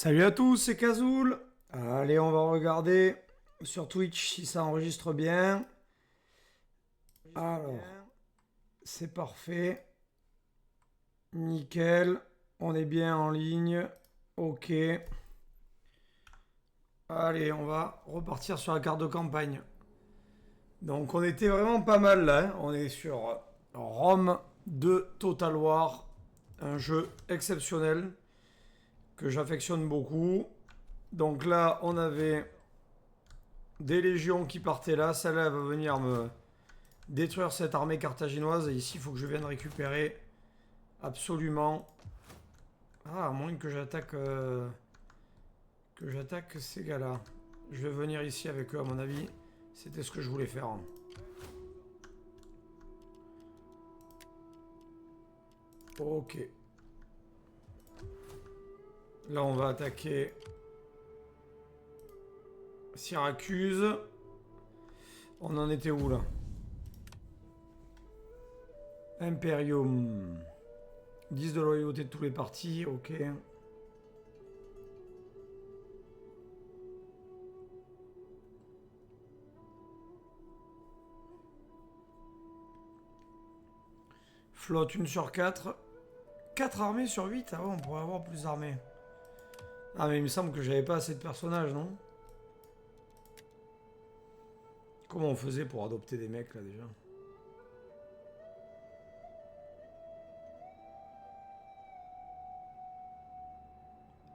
Salut à tous, c'est Kazoul. Allez, on va regarder sur Twitch si ça enregistre bien. Alors, c'est parfait. Nickel. On est bien en ligne. Ok. Allez, on va repartir sur la carte de campagne. Donc, on était vraiment pas mal là, hein. On est sur Rome de Total War. Un jeu exceptionnel que j'affectionne beaucoup. Donc là, on avait des légions qui partaient là. Celle-là, elle va venir me détruire cette armée carthaginoise. Et ici, il faut que je vienne récupérer absolument. Ah, à moins que j'attaque ces gars-là. Je vais venir ici avec eux, à mon avis. C'était ce que je voulais faire. Ok. Là, on va attaquer Syracuse. On en était où, là? Imperium. 10 de loyauté de tous les partis, ok. Flotte 1 sur 4. 4 armées sur 8. Ah ouais, on pourrait avoir plus d'armées. Ah mais il me semble que j'avais pas assez de personnages, non? Comment on faisait pour adopter des mecs, là, déjà?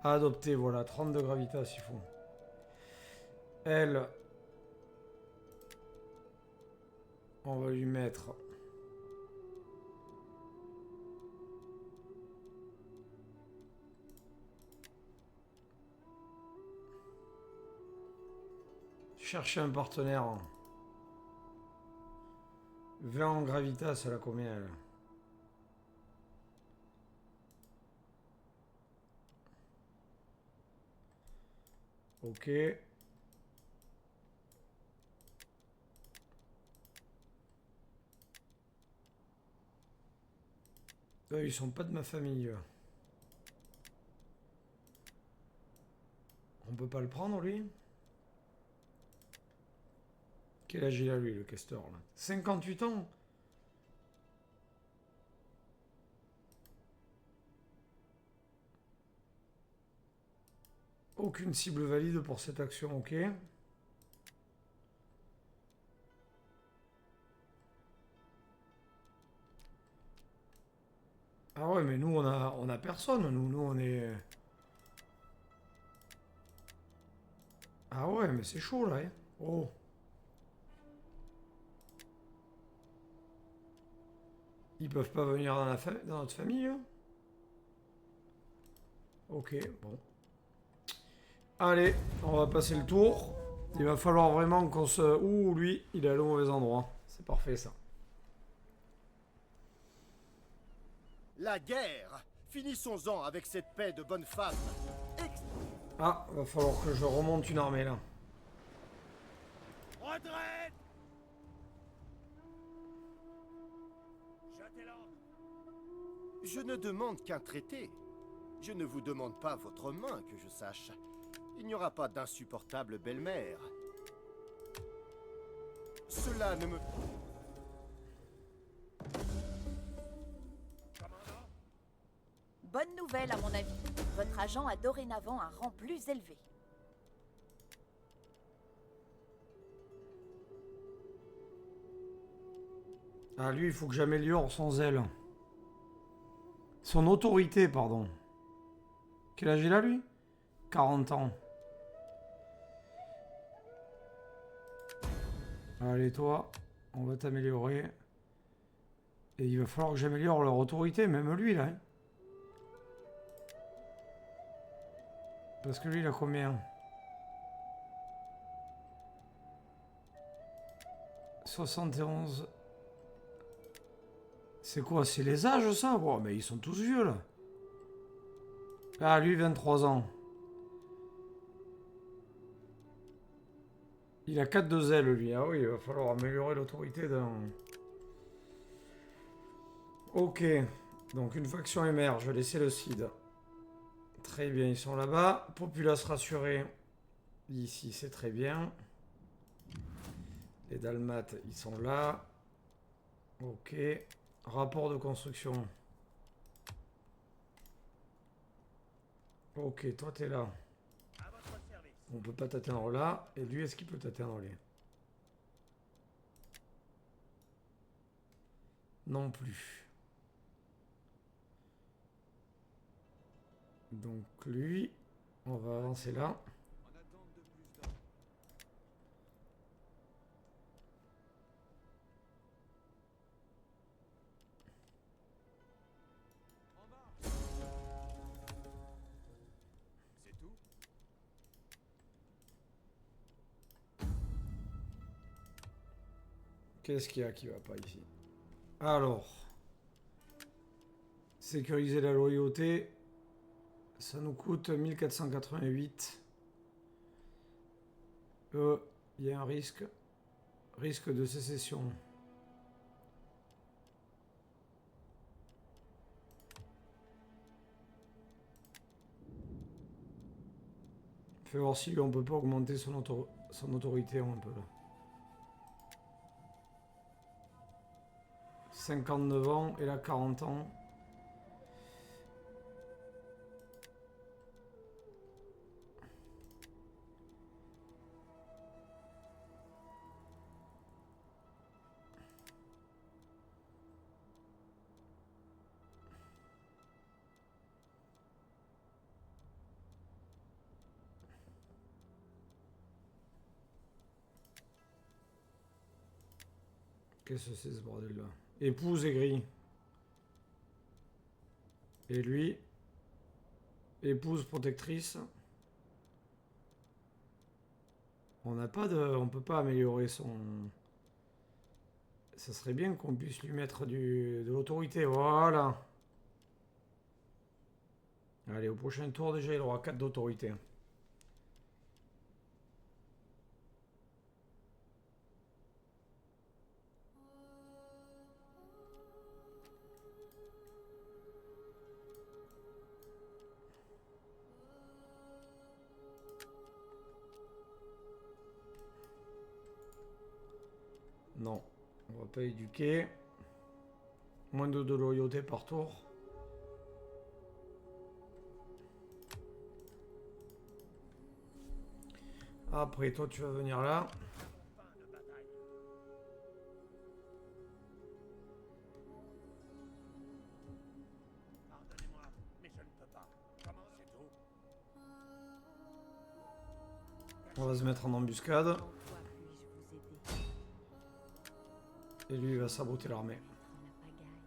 Adopter, voilà. 30 de gravitas, il faut. Elle... On va lui mettre... Chercher un partenaire. 20 en gravitas, elle a combien, elle? Ok. Ils sont pas de ma famille. On peut pas le prendre, lui? Quel âge il a, lui, le castor, là? 58 ans? Aucune cible valide pour cette action, ok. Ah ouais, mais nous, on a personne. Nous, on est... Ah ouais, mais c'est chaud, là, hein. Oh. Ils peuvent pas venir dans notre famille, eux? Ok, bon. Allez, on va passer le tour. Il va falloir vraiment qu'on se... Ouh, lui, il est allé au mauvais endroit. C'est parfait, ça. La guerre. Finissons-en avec cette paix de bonne femme. Ah, va falloir que je remonte une armée, là. Retraite. Jetez l'ordre. Je ne demande qu'un traité. Je ne vous demande pas votre main, que je sache. Il n'y aura pas d'insupportable belle-mère. Cela ne me... Bonne nouvelle à mon avis. Votre agent a dorénavant un rang plus élevé. Ah, lui, il faut que j'améliore son zèle. Son autorité, pardon. Quel âge il a, lui? 40 ans. Allez, toi, on va t'améliorer. Et il va falloir que j'améliore leur autorité, même lui, là. Hein. Parce que lui, il a combien? 71. C'est quoi? C'est les âges, ça? Bon, mais ils sont tous vieux, là. Ah, lui, 23 ans. Il a 4 de zèle, lui. Ah oui, il va falloir améliorer l'autorité d'un... Ok. Donc, une faction émerge. Je vais laisser le Cid. Très bien, ils sont là-bas. Populace rassurée. Ici, c'est très bien. Les Dalmates, ils sont là. Ok. Rapport de construction. Ok, toi, t'es là. On peut pas t'atteindre là. Et lui, est-ce qu'il peut t'atteindre lui? Non plus. Donc lui, on va avancer là. C'est tout? Qu'est-ce qu'il y a qui va pas ici? Alors, sécuriser la loyauté, ça nous coûte 1488. Il y a un risque de sécession. Fais voir si lui on peut pas augmenter son autorité un peu là. 59 ans et là 40 ans. Qu'est-ce que c'est ce bordel là? Épouse aigrie. Et lui, épouse protectrice. On n'a pas de. On peut pas améliorer son. Ça serait bien qu'on puisse lui mettre de l'autorité. Voilà. Allez, au prochain tour déjà il aura 4 d'autorité. Non, on va pas éduquer. Moins de loyauté par tour. Après, toi, tu vas venir là. Pardonnez-moi, mais je ne peux pas. Comment c'est tout? On va se mettre en embuscade. En quoi puis-je vous aider? Et lui, il va saboter l'armée. Mettre la pagaille.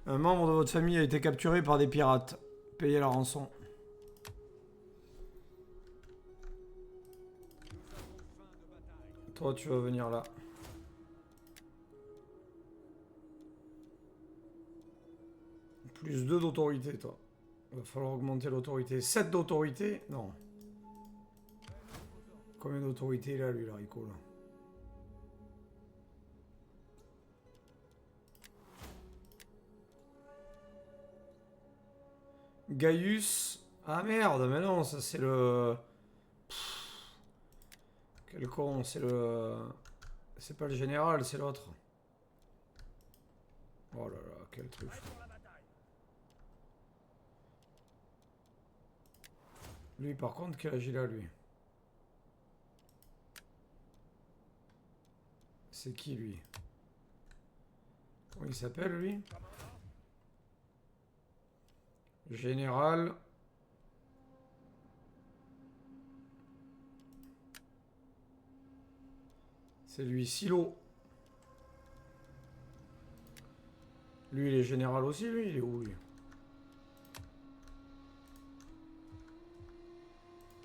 Un membre de votre famille a été capturé par des pirates. Payez la rançon. Toi, tu vas venir là. Plus 2 d'autorité, toi. Il va falloir augmenter l'autorité. 7 d'autorité? Non. Combien d'autorité il a, lui, l'haricot, là? Gaius. Ah merde, mais non, ça c'est le. Quel con, c'est le. C'est pas le général, c'est l'autre. Oh là là, quel truc. Lui, par contre, quel âge il a, lui? C'est qui, lui? Comment il s'appelle, lui? Général. C'est lui, Silo. Lui, il est général aussi, lui? Il est où, lui?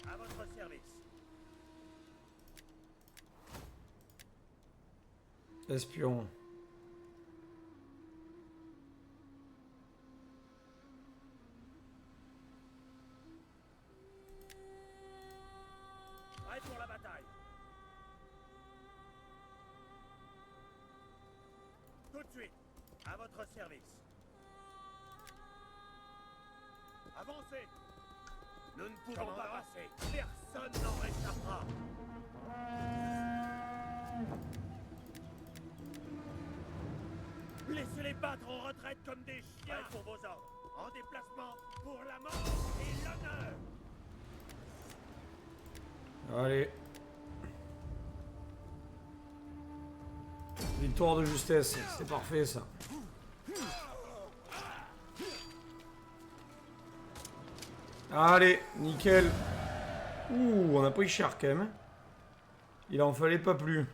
À votre service. Espion. Prêt pour la bataille. suite. À votre service. Avancez. Nous ne pouvons pas passer. Personne n'en réchappera. Laissez-les battre en retraite comme des chiens. Prêts pour vos ordres. En déplacement pour la mort et l'honneur. Allez. Victoire de justesse, c'est parfait ça. Allez, nickel. Ouh, on a pris cher quand même. Hein. Il en fallait pas plus.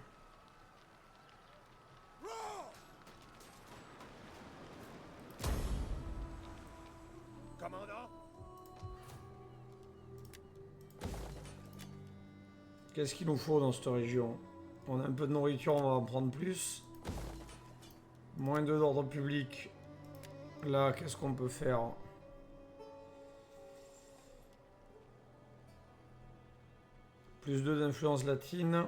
Commandant. Qu'est-ce qu'il nous faut dans cette région? On a un peu de nourriture, on va en prendre plus. Moins de d'ordre public. Là, qu'est-ce qu'on peut faire? Plus 2 d'influence latine.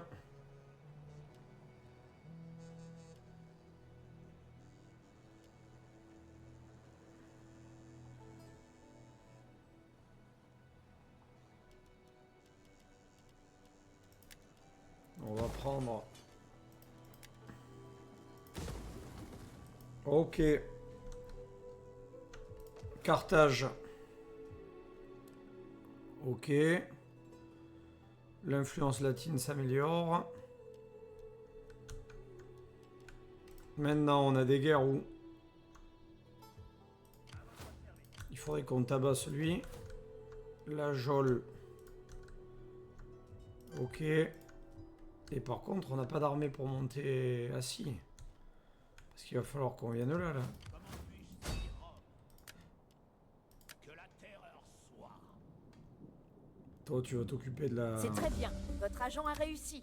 On va prendre... Ok. Carthage. Ok. L'influence latine s'améliore. Maintenant, on a des guerres où il faudrait qu'on tabasse lui. La Jole. Ok. Et par contre, on n'a pas d'armée pour monter assis. Parce qu'il va falloir qu'on vienne là. Toi, tu vas t'occuper de la... C'est très bien. Votre agent a réussi.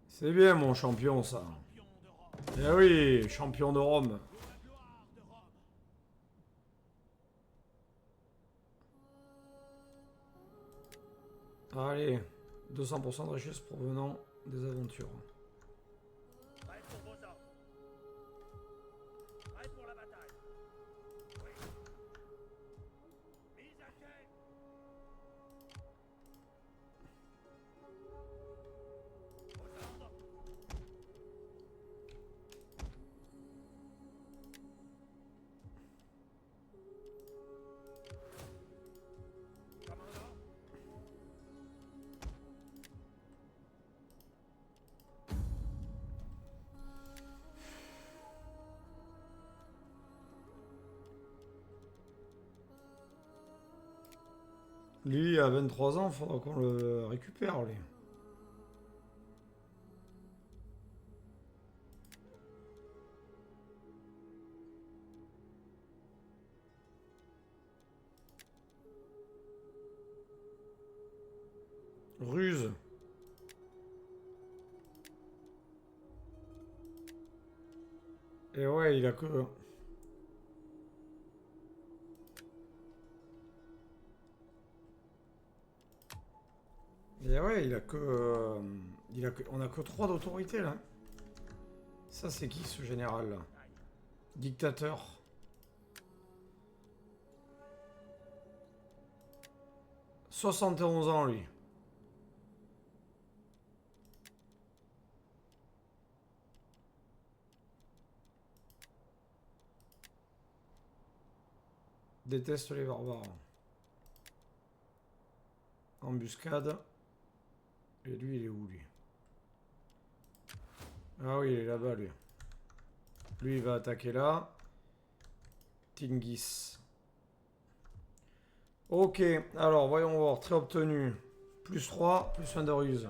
C'est bien, mon champion, ça. Eh oui, champion de Rome. Allez, 200% de richesse provenant des aventures. Prêts pour vos ordres. Prêts pour la bataille. Oui. Mise à quai. Aux ordres. Commandant. Lui, à 23 ans, faudra qu'on le récupère, lui. Ruse. Et ouais, il a que... Et ouais, il a que... On a que 3 d'autorité, là. Ça, c'est qui, ce général, là? Dictateur. « 71 ans, lui. Déteste les barbares. Embuscade. Et lui, il est où, lui? Ah oui, il est là-bas, lui. Lui, il va attaquer là. Tingis. Ok, alors, voyons voir. Très obtenu. Plus 3, plus 1 de ruse.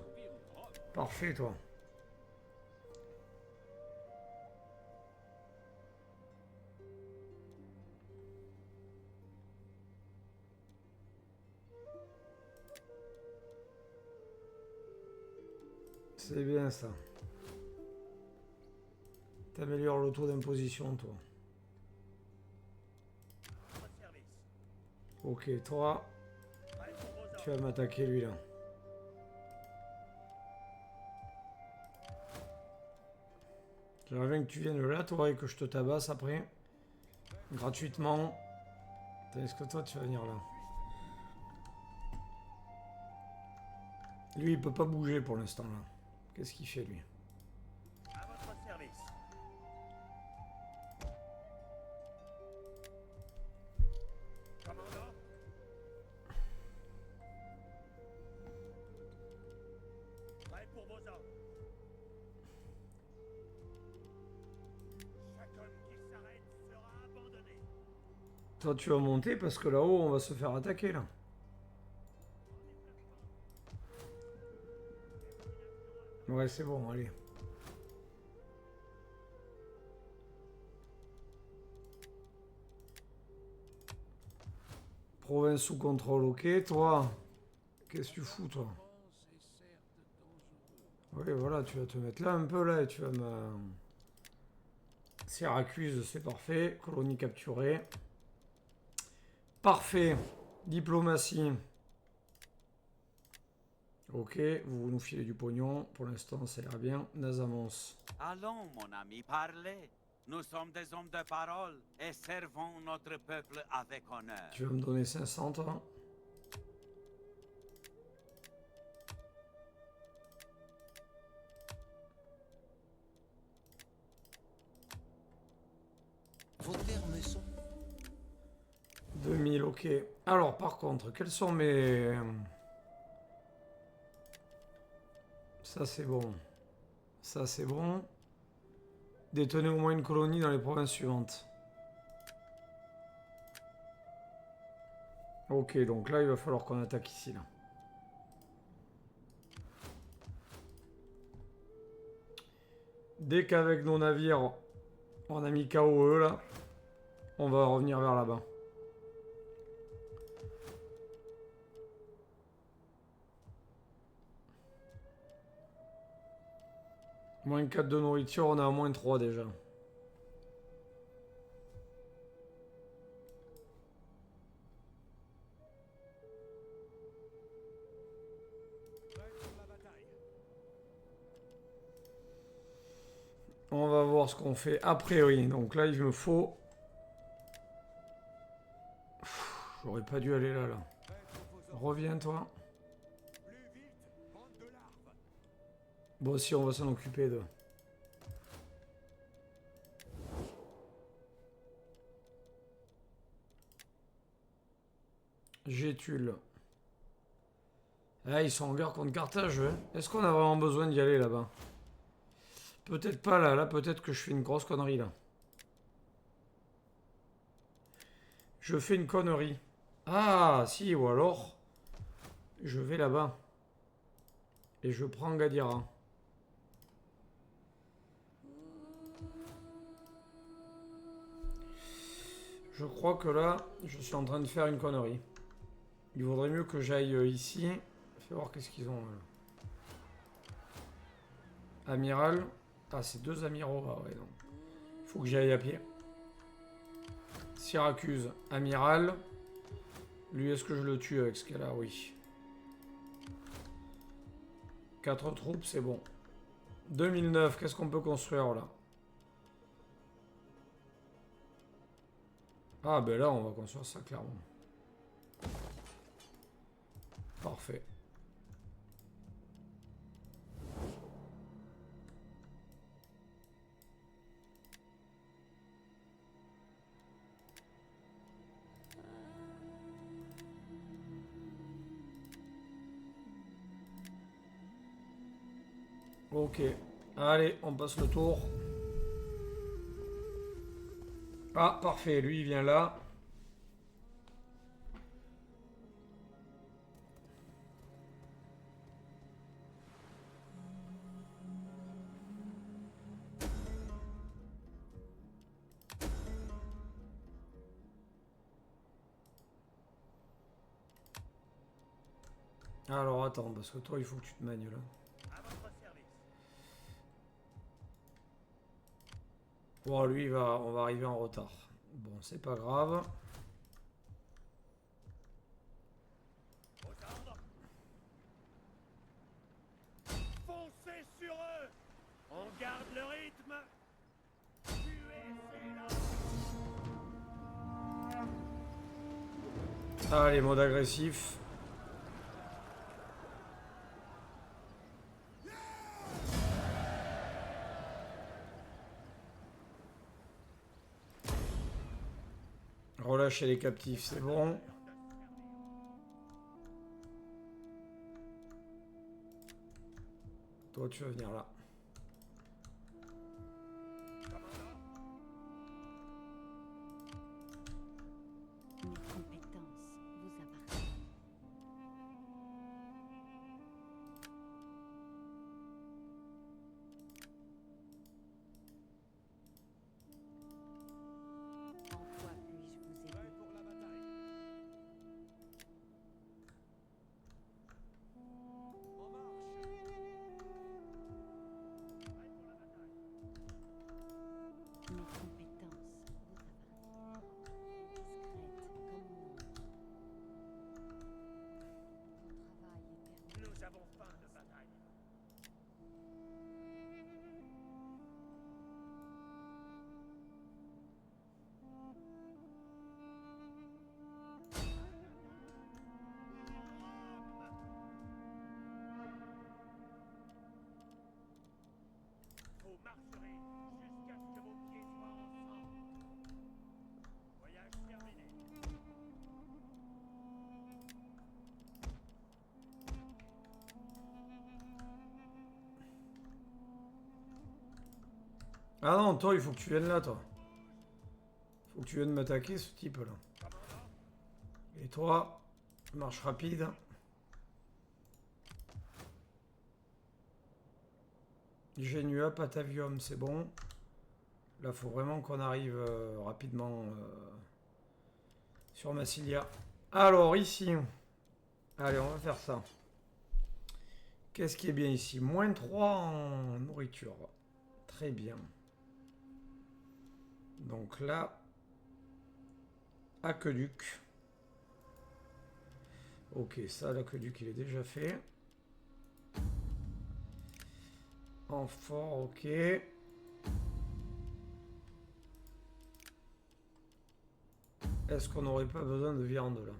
Parfait, toi. C'est bien ça. T'améliores le taux d'imposition, toi. À votre service. Ok, toi, Prêts pour vos ordres. tu vas m'attaquer, lui, là. J'aimerais bien que tu viennes là, toi, et que je te tabasse après. Gratuitement. Est-ce que toi, tu vas venir là? Lui, il peut pas bouger pour l'instant, là. Qu'est-ce qu'il fait, lui? À votre service. Commandant. Prêt pour vos ordres. Chaque homme qui s'arrête sera abandonné. Toi, tu vas monter parce que là-haut, on va se faire attaquer, là. Ouais, c'est bon, allez. Province sous contrôle, ok. Toi, qu'est-ce que tu fous, toi? Oui, voilà, tu vas te mettre là un peu, là, et tu vas me... Syracuse, c'est parfait. Colonie capturée. Parfait. Diplomatie. Ok, vous nous filez du pognon. Pour l'instant, ça ira bien. Nazamos. Allons, mon ami, parlez. Nous sommes des hommes de parole et servons notre peuple avec honneur. Tu vas me donner 500, toi? Vos termes sont... 2000, ok. Alors, par contre, quels sont mes... Ça, c'est bon. Ça, c'est bon. Détenez au moins une colonie dans les provinces suivantes. Ok, donc là, il va falloir qu'on attaque ici, là. Dès qu'avec nos navires, on a mis KO eux, là, on va revenir vers là-bas. Moins 4 de nourriture, on a à moins 3 déjà. On va voir ce qu'on fait a priori. Donc là, il me faut... J'aurais pas dû aller là, là. Reviens, toi. Bon, si, on va s'en occuper de... Gétule. Ah, ils sont en guerre contre Carthage, hein. Est-ce qu'on a vraiment besoin d'y aller là-bas? Peut-être pas là. Là, peut-être que je fais une grosse connerie, là. Je fais une connerie. Ah, si, ou alors... Je vais là-bas. Et je prends Gadira. Je crois que là, je suis en train de faire une connerie. Il vaudrait mieux que j'aille ici. Fais voir qu'est-ce qu'ils ont. Amiral. Ah, c'est 2 amiraux. Ah ouais, non. Il faut que j'aille à pied. Syracuse. Amiral. Lui, est-ce que je le tue avec ce qu'elle a? Oui. 4 troupes, c'est bon. 2009, qu'est-ce qu'on peut construire là? Ah, ben là, on va construire ça clairement. Parfait. Ok. Allez, on passe le tour. Ah, parfait. Lui, il vient là. Alors, attends, parce que toi, il faut que tu te manies là. À votre service. Bon, lui, on va arriver en retard. Bon, c'est pas grave. Aux ordres. Foncez sur eux. On garde le rythme. Allez, mode agressif. Relâcher les captifs, c'est bon. Toi, tu vas venir là. Mes compétences vous appartiennent. En quoi puis-je vous aider? Pour la bataille. En marche. Mes compétences vous appartiennent. Discrète comme mon nom. Mon travail est permis. Nous avons faim de bataille. Vous marcherez jusqu'à ce que vos pieds soient en sang. Voyage terminé. Ah non, toi, il faut que tu viennes là, toi. Faut que tu viennes m'attaquer, ce type-là. Et toi, marche rapide. Genua, Patavium, c'est bon. Là, faut vraiment qu'on arrive rapidement sur Massilia. Alors, ici. Allez, on va faire ça. Qu'est-ce qui est bien ici? Moins 3 en nourriture. Très bien. Donc là, aqueduc. Ok, ça, l'aqueduc, il est déjà fait. Amphore, ok. Est-ce qu'on n'aurait pas besoin de viande là?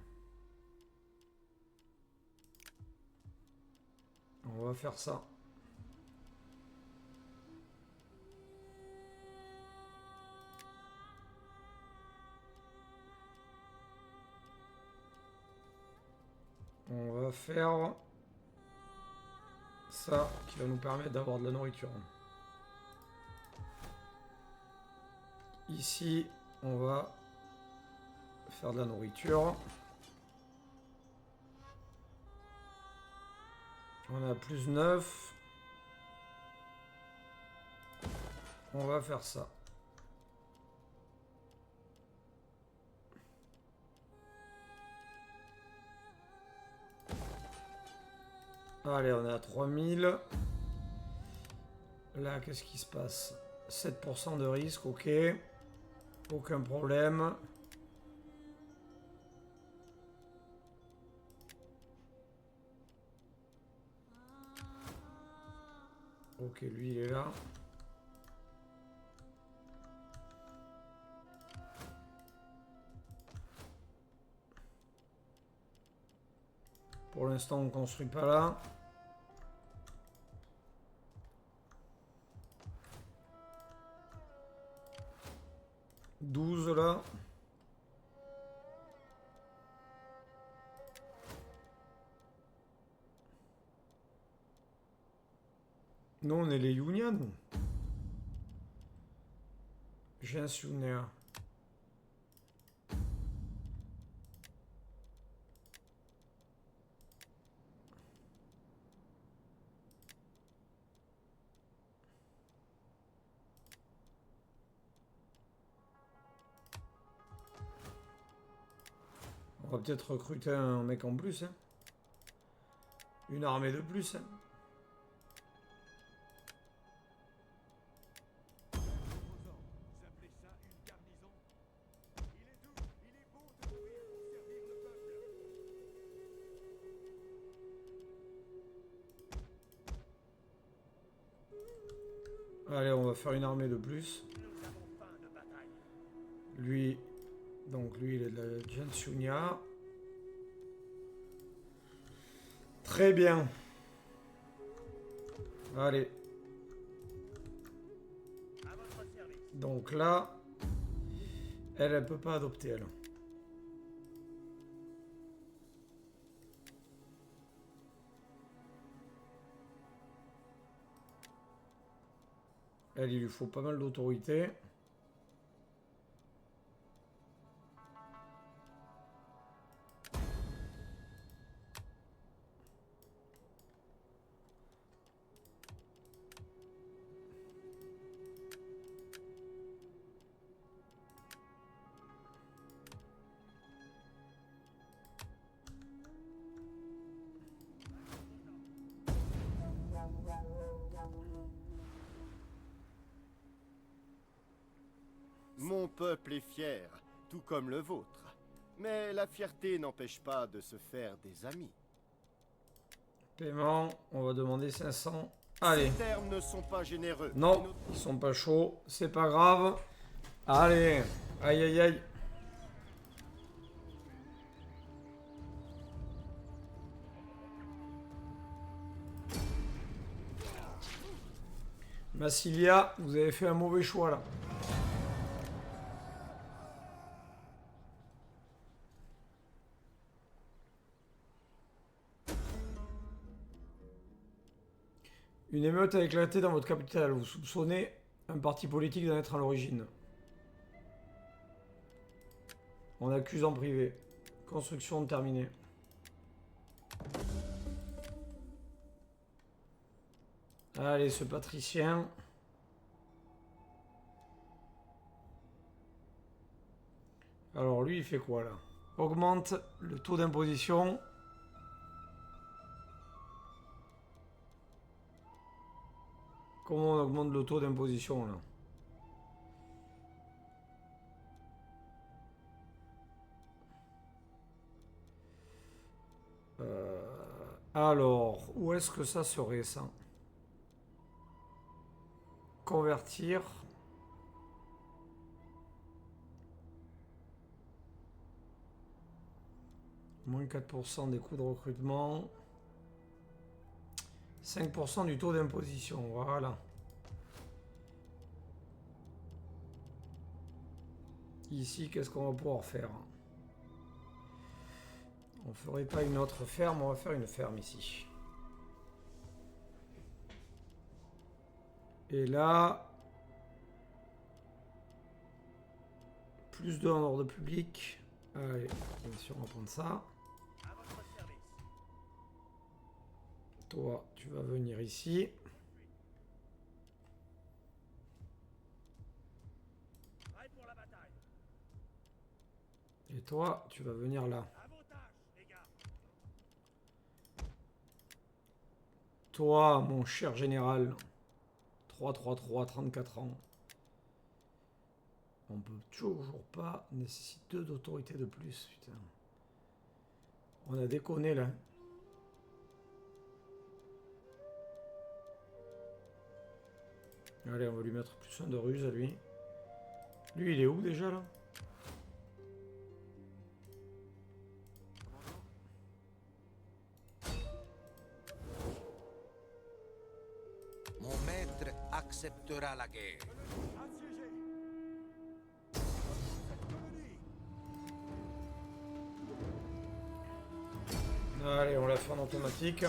On va faire ça. On va faire ça qui va nous permettre d'avoir de la nourriture. Ici, on va faire de la nourriture. On a plus 9. On va faire ça. Allez, on est à 3000. Là, qu'est-ce qui se passe? 7% de risque, ok. Aucun problème. Ok, lui, il est là. Pour l'instant, on ne construit pas là. « 12 là. Nous, on est les Union. J'ai un souvenir. On va peut-être recruter un mec en plus. Hein. Une armée de plus. Hein. Vous appelez ça une garnison? Il est doux, il est beau de mourir pour servir le peuple. Allez, on va faire une armée de plus. Nous avons faim de bataille. Lui, donc lui, il est de la Jansunia. Très bien. Allez. À votre service. Donc là, elle peut pas adopter, elle. Elle, il lui faut pas mal d'autorité. Mon peuple est fier, tout comme le vôtre. Mais la fierté n'empêche pas de se faire des amis. Paiement, on va demander 500. Allez. Ces termes ne sont pas généreux. Non, ils sont pas chauds, c'est pas grave. Allez, aïe aïe aïe. Massilia, vous avez fait un mauvais choix là. Une émeute a éclaté dans votre capitale. Vous soupçonnez un parti politique d'en être à l'origine. On accuse en privé. Construction terminée. Allez, ce patricien. Alors lui, il fait quoi là? Augmente le taux d'imposition. Comment on augmente le taux d'imposition là? Alors, où est-ce que ça serait ça? Convertir. Moins 4% des coûts de recrutement. 5% du taux d'imposition, voilà. Ici, qu'est-ce qu'on va pouvoir faire? On ferait pas une autre ferme, on va faire une ferme ici. Et là, plus de en ordre public. Allez, bien sûr, on va prendre ça. À votre service. Toi, tu vas venir ici. Prêt pour la bataille. Et toi, tu vas venir là. À vos tâches, les gars. Toi, mon cher général. 333, 34 ans. On peut toujours pas nécessite 2 d'autorité de plus, putain. On a déconné là. Allez, on va lui mettre plus un de ruse à lui. Lui, il est où déjà là? Mon maître acceptera la guerre. Allez, on l'a fait en automatique.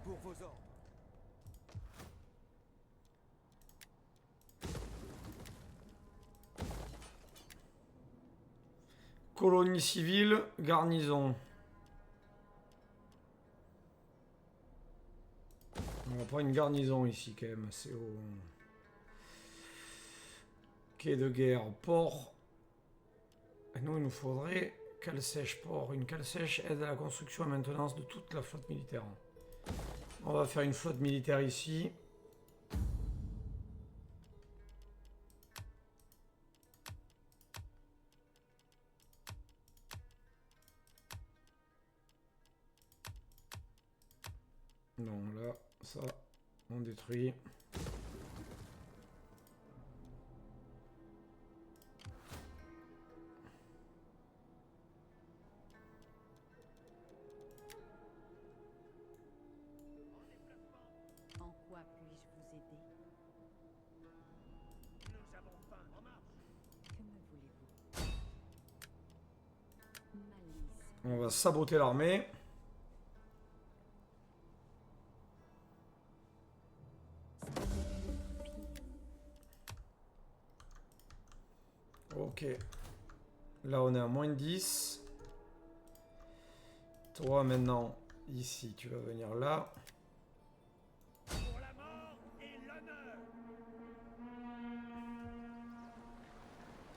Pour vos ordres. Colonie civile, garnison. On va prendre une garnison ici quand même, c'est au quai de guerre, port. Et nous, il nous faudrait cale sèche port. Une cale sèche aide à la construction et maintenance de toute la flotte militaire. On va faire une flotte militaire ici. Non, là, ça, on détruit. En quoi puis-je vous aider? Nous avons faim. En marche. Que me voulez-vous? Malice. On va saboter l'armée. Ok. Là, on est à moins 10. Toi, maintenant, ici, tu vas venir là. Pour la mort et l'honneur.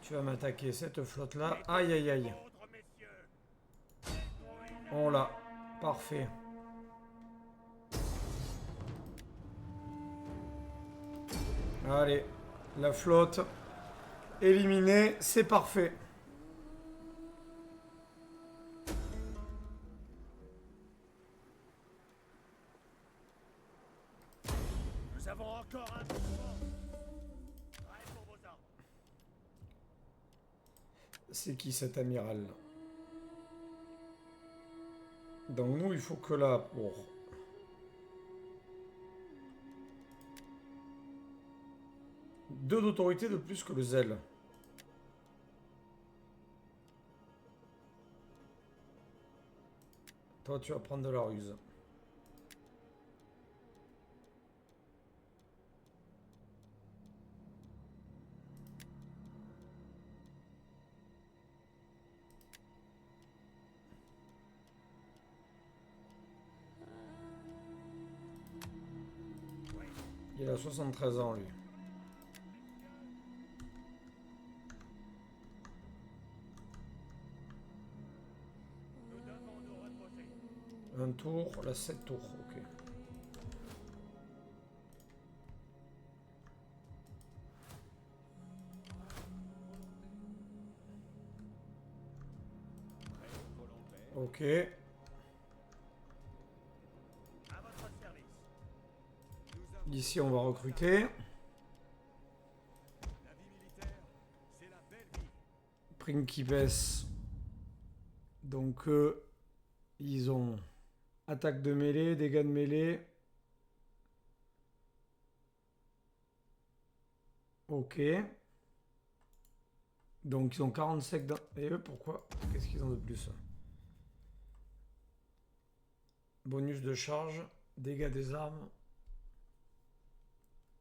Tu vas m'attaquer cette flotte-là. Aïe, aïe, aïe. Ordre, messieurs. On l'a. Parfait. Allez. La flotte éliminée. C'est parfait. Nous avons encore un mouvement. Prêt pour vos ordres. C'est qui cet amiral là? Donc nous, il faut que là, pour... Deux d'autorité de plus que le zèle. Toi, tu vas prendre de la ruse. Il a 73 ans, lui. Nous devons nous reposer. Un tour, là 7 tours, ok. Ok. À votre service. Ici, on va recruter. La vie militaire, c'est la belle vie. Principes. Donc, eux, ils ont attaque de mêlée, dégâts de mêlée. Ok. Donc, ils ont 45 dans... Et eux, pourquoi? Qu'est-ce qu'ils ont de plus? Bonus de charge, dégâts des armes.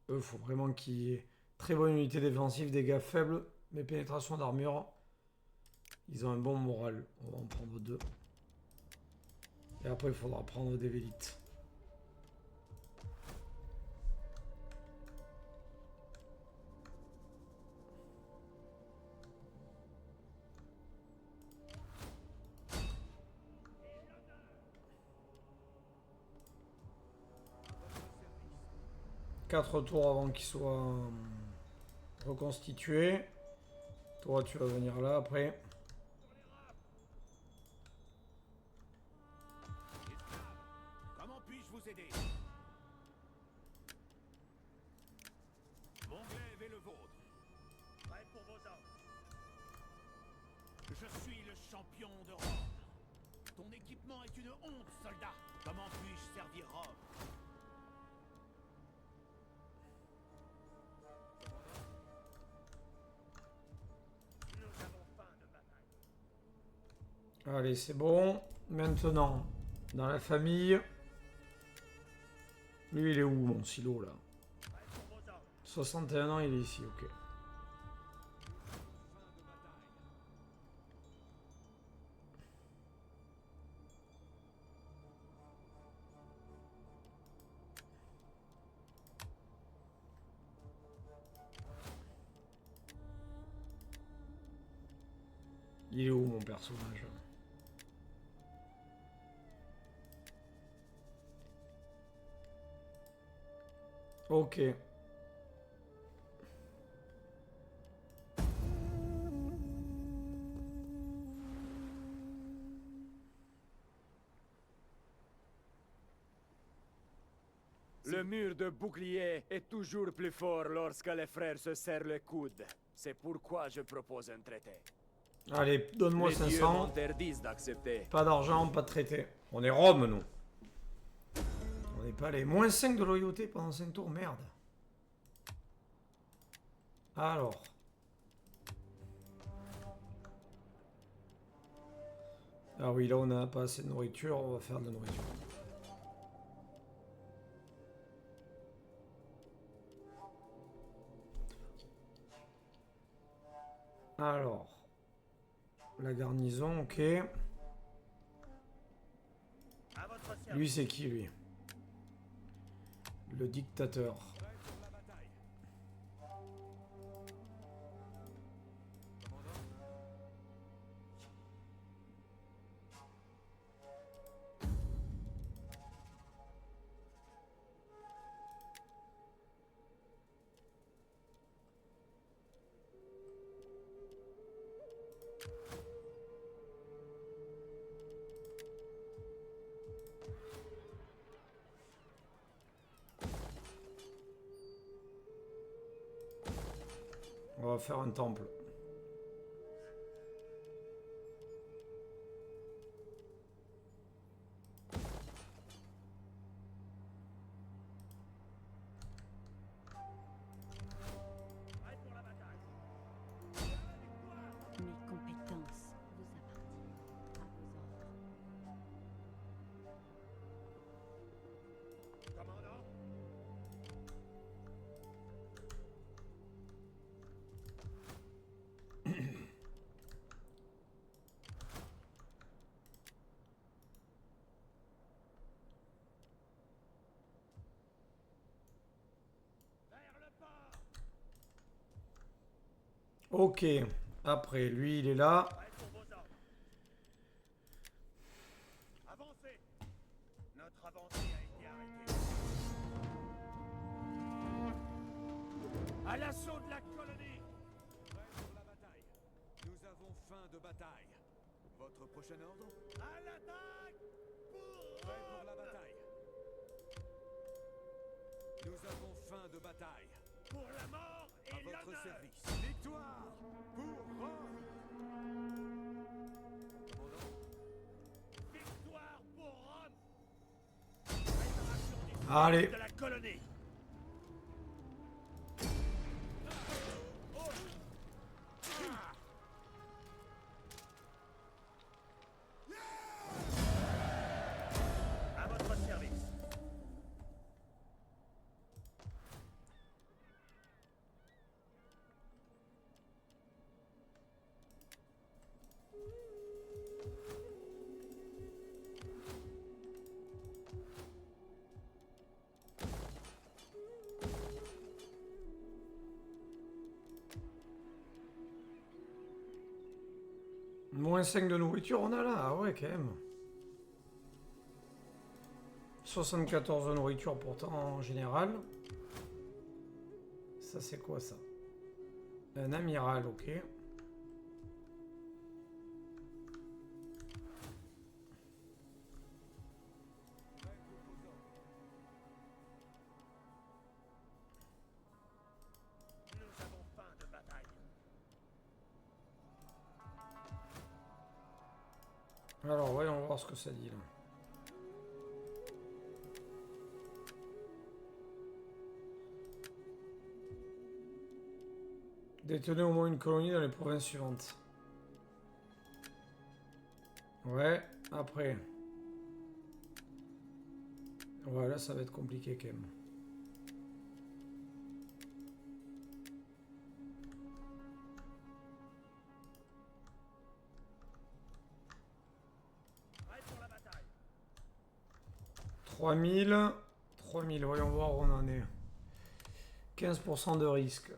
Eux, faut vraiment qu'il y ait très bonne unité défensive, dégâts faibles, mais pénétration d'armure. Ils ont un bon moral. On va en prendre 2. Et après, il faudra prendre des vélites. Quatre tours avant qu'il soit reconstitué. Toi, tu vas venir là après. Comment puis-je vous aider? Mon glaive est le vôtre. Prêt pour vos ordres. Je suis le champion de Rome. Ton équipement est une honte, soldat. Comment puis-je servir Rome? Nous avons faim de bataille. Allez, c'est bon. Maintenant, dans la famille. Lui, il est où, mon silo, là? Prêt pour vos ordres. 61 ans, il est ici, ok. Il est où, mon personnage? Ok. Le mur de bouclier est toujours plus fort lorsque les frères se serrent le coude. C'est pourquoi je propose un traité. Allez, donne-moi Les dieux 500. m'interdisent d'accepter. Pas d'argent, pas de traité. On est Rome, nous. On n'est pas les moins 5 de loyauté pendant 5 tours, merde. Alors. Ah oui, là on n'a pas assez de nourriture, on va faire de la nourriture. Alors. La garnison, ok. À votre service. Lui, c'est qui, lui? Le dictateur. Prêt pour la bataille. Commandant. On va faire un temple. Prêt pour la bataille. Mes compétences vous appartiennent. À vos ordres. Commandant. Vers le port. Ok. Après, lui, il est là. Prêt pour vos ordres. Avancez. Notre avancée a été arrêtée. À l'assaut de la colonie. Prêt pour la bataille. Nous avons faim de bataille. Votre prochain ordre? À l'attaque. Prêt pour la bataille. Nous avons faim de bataille. Pour la mort À et votre l'honneur. service. Victoire pour Rome. Commandant. Victoire pour Rome. Préparation des Allez. de la colonie. À votre service. Moins 5 de nourriture, on a là. Ah ouais, quand même. 74 de nourriture pourtant en général. Ça, c'est quoi ça? Un amiral, ok. Nous avons faim de bataille. Alors, voyons voir ce que ça dit là. Détenez au moins une colonie dans les provinces suivantes. Ouais, après. Ouais, là, ça va être compliqué quand même. Prêt pour la bataille. 3000. 3000, voyons voir où on en est. 15% de risque.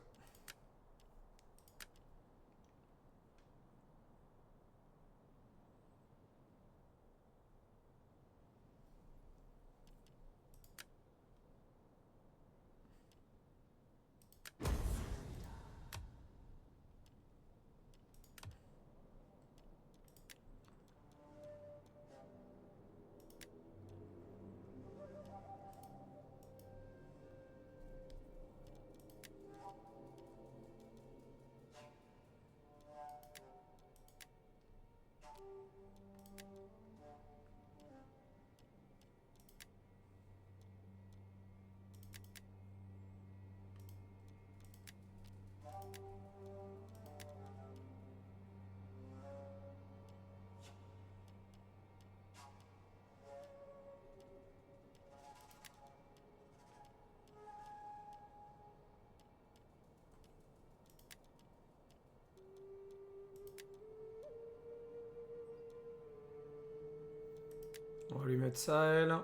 mettre ça, elle.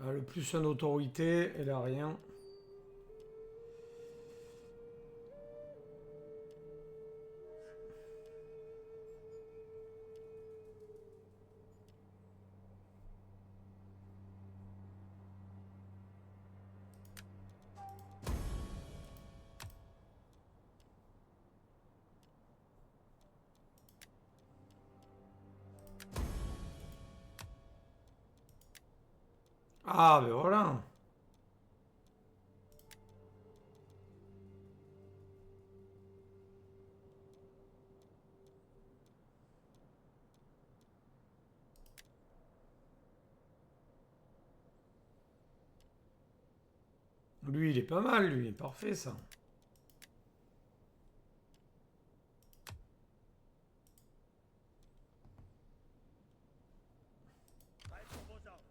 Elle a le plus en autorité, elle a rien. Ah, ben voilà. Lui, il est pas mal, lui. Parfait, ça. Prêt pour vos ordres.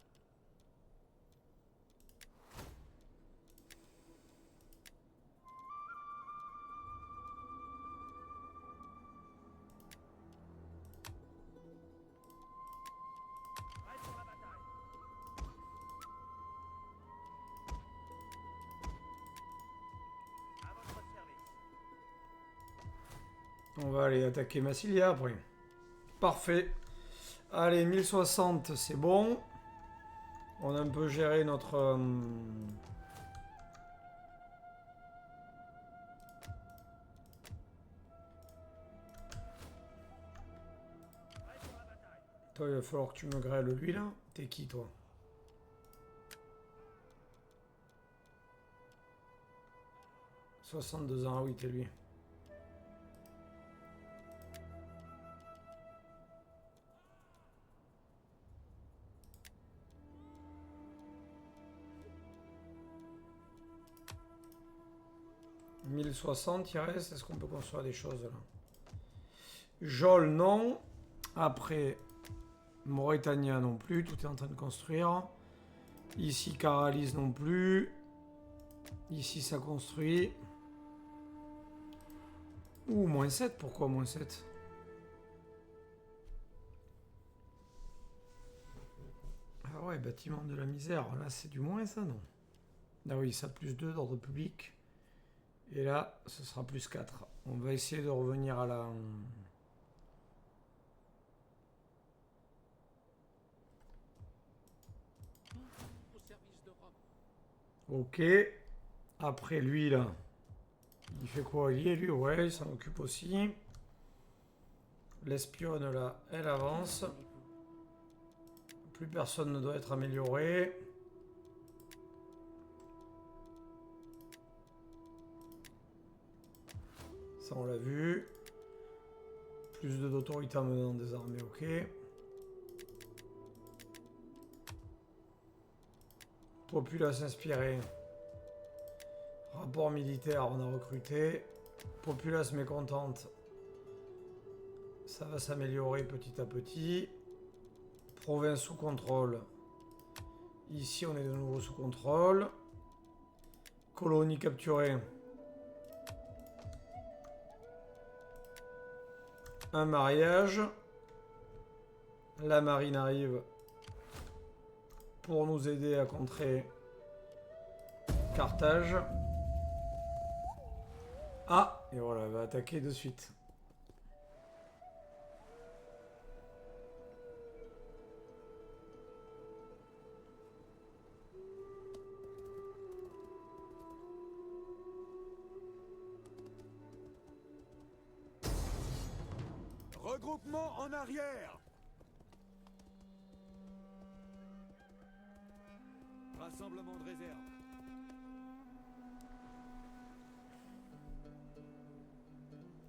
Prêt pour la bataille. À votre service. On va aller attaquer Massilia après. Parfait. Allez, 1060, c'est bon. On a un peu géré notre... Prêt pour la bataille. Toi, il va falloir que tu me grêles lui, là. T'es qui, toi? « 62 ans, ah oui, t'es lui. « 1060, il reste. Est-ce qu'on peut construire des choses, là? Jol, non. Après, Mauritania, non plus. Tout est en train de construire. Ici, Caralis, non plus. Ici, ça construit. Ouh, moins 7. Pourquoi moins 7? Ah ouais, bâtiment de la misère. Là, c'est du moins, ça, non? Ah oui, ça plus 2 d'ordre public. Et là, ce sera plus 4. On va essayer de revenir à la... Ok. Après, lui, là. Il fait quoi? Il y est, lui? Ouais, il s'en occupe aussi. L'espionne, là, elle avance. Plus personne ne doit être amélioré. Ça, on l'a vu. Plus d'autorité en menant des armées, ok. Populace inspirée. Rapport militaire, on a recruté. Populace mécontente. Ça va s'améliorer petit à petit. Province sous contrôle. Ici, on est de nouveau sous contrôle. Colonie capturée. Un mariage. La marine arrive pour nous aider à contrer Carthage. Ah, et voilà, elle va attaquer de suite. Regroupement en arrière. Rassemblement de réserve.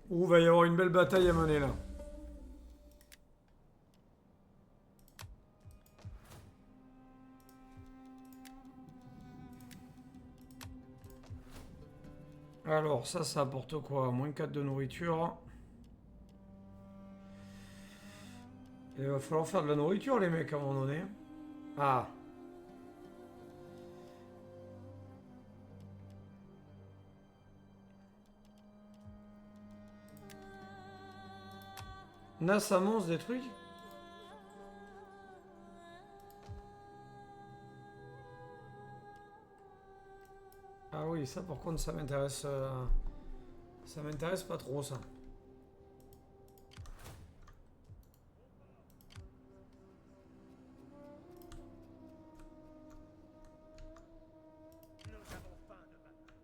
Ouh, va y avoir une belle bataille à mener là. Alors, ça apporte quoi? Moins 4 de nourriture. Il va falloir faire de la nourriture, les mecs, à un moment donné. Ah. Nas annonce des trucs. oui, ça par contre, ça m'intéresse. Ça m'intéresse pas trop, ça. Nous avons faim de bataille.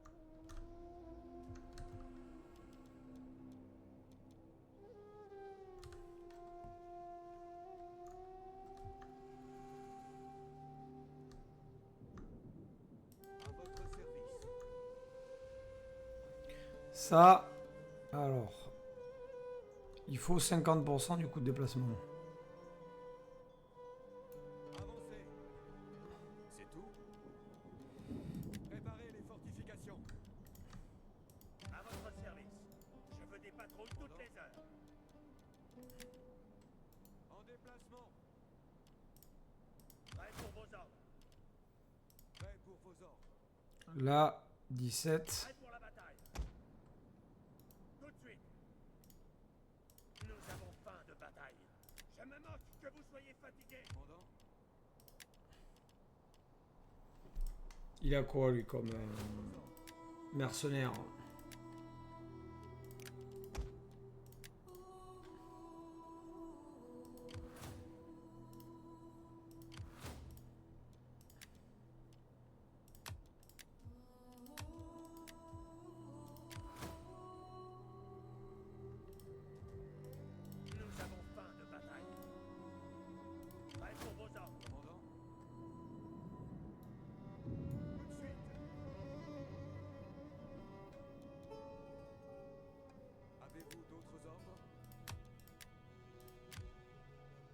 À votre service. Ça, alors, il faut 50% du coût de déplacement. Avancez. C'est tout? Préparez les fortifications. À votre service. Je veux des patrouilles toutes les heures. En déplacement. Prêt pour vos ordres. Prêt pour vos ordres. Là, 17. Prêt pour la bataille. Tout de suite. Nous avons faim de bataille. Je me moque que vous soyez fatigués. Commandant. Il a quoi, lui, comme mercenaire? Nous avons faim de bataille. Prêt pour vos ordres. Commandant. Tout de suite. Avez-vous d'autres ordres?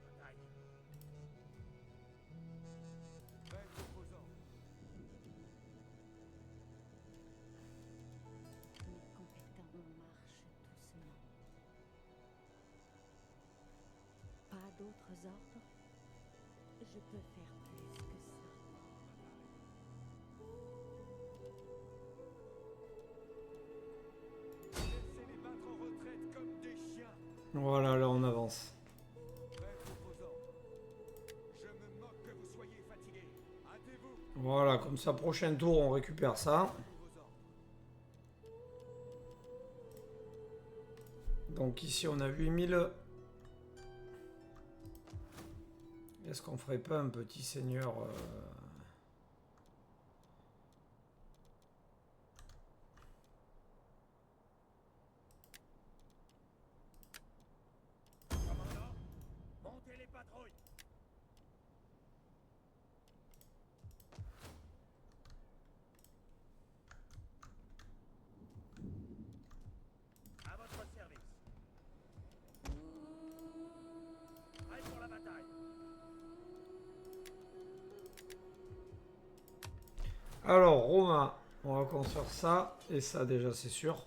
Bataille. Prêt pour vos ordres. Mes compétents marchent doucement. Pas d'autres ordres? Je peux faire plus que ça. Laissez-les battre en retraite comme des chiens. Voilà, là, on avance. Prêt pour vos ordres. Je me moque que vous soyez fatigués. Hâtez-vous. Voilà, comme ça, prochain tour, on récupère ça. Pour vos ordres. Donc ici, on a 8000. Est-ce qu'on ferait pas un petit seigneur Commandant, montez les patrouilles. À votre service. Prêt pour la bataille. Alors, Romain, on va construire ça. Et ça, déjà, c'est sûr.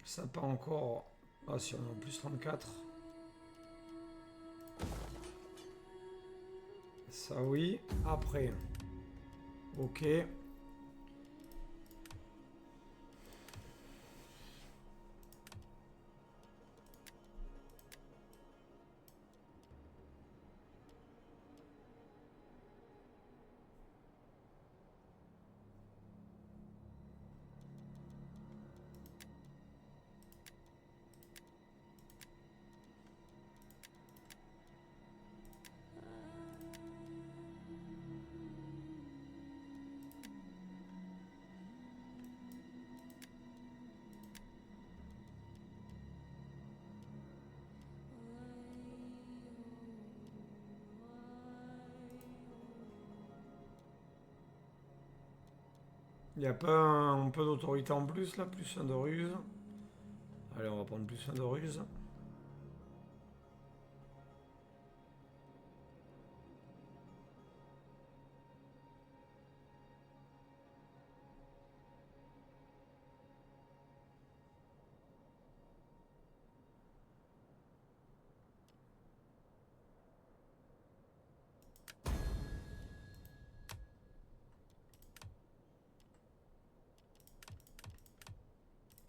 Ça pas encore... Ah, si, on est en plus 34. Ça, oui. Après. Ok. Il n'y a pas un peu d'autorité en plus, là, plus un de ruse. Allez, on va prendre plus un de ruse.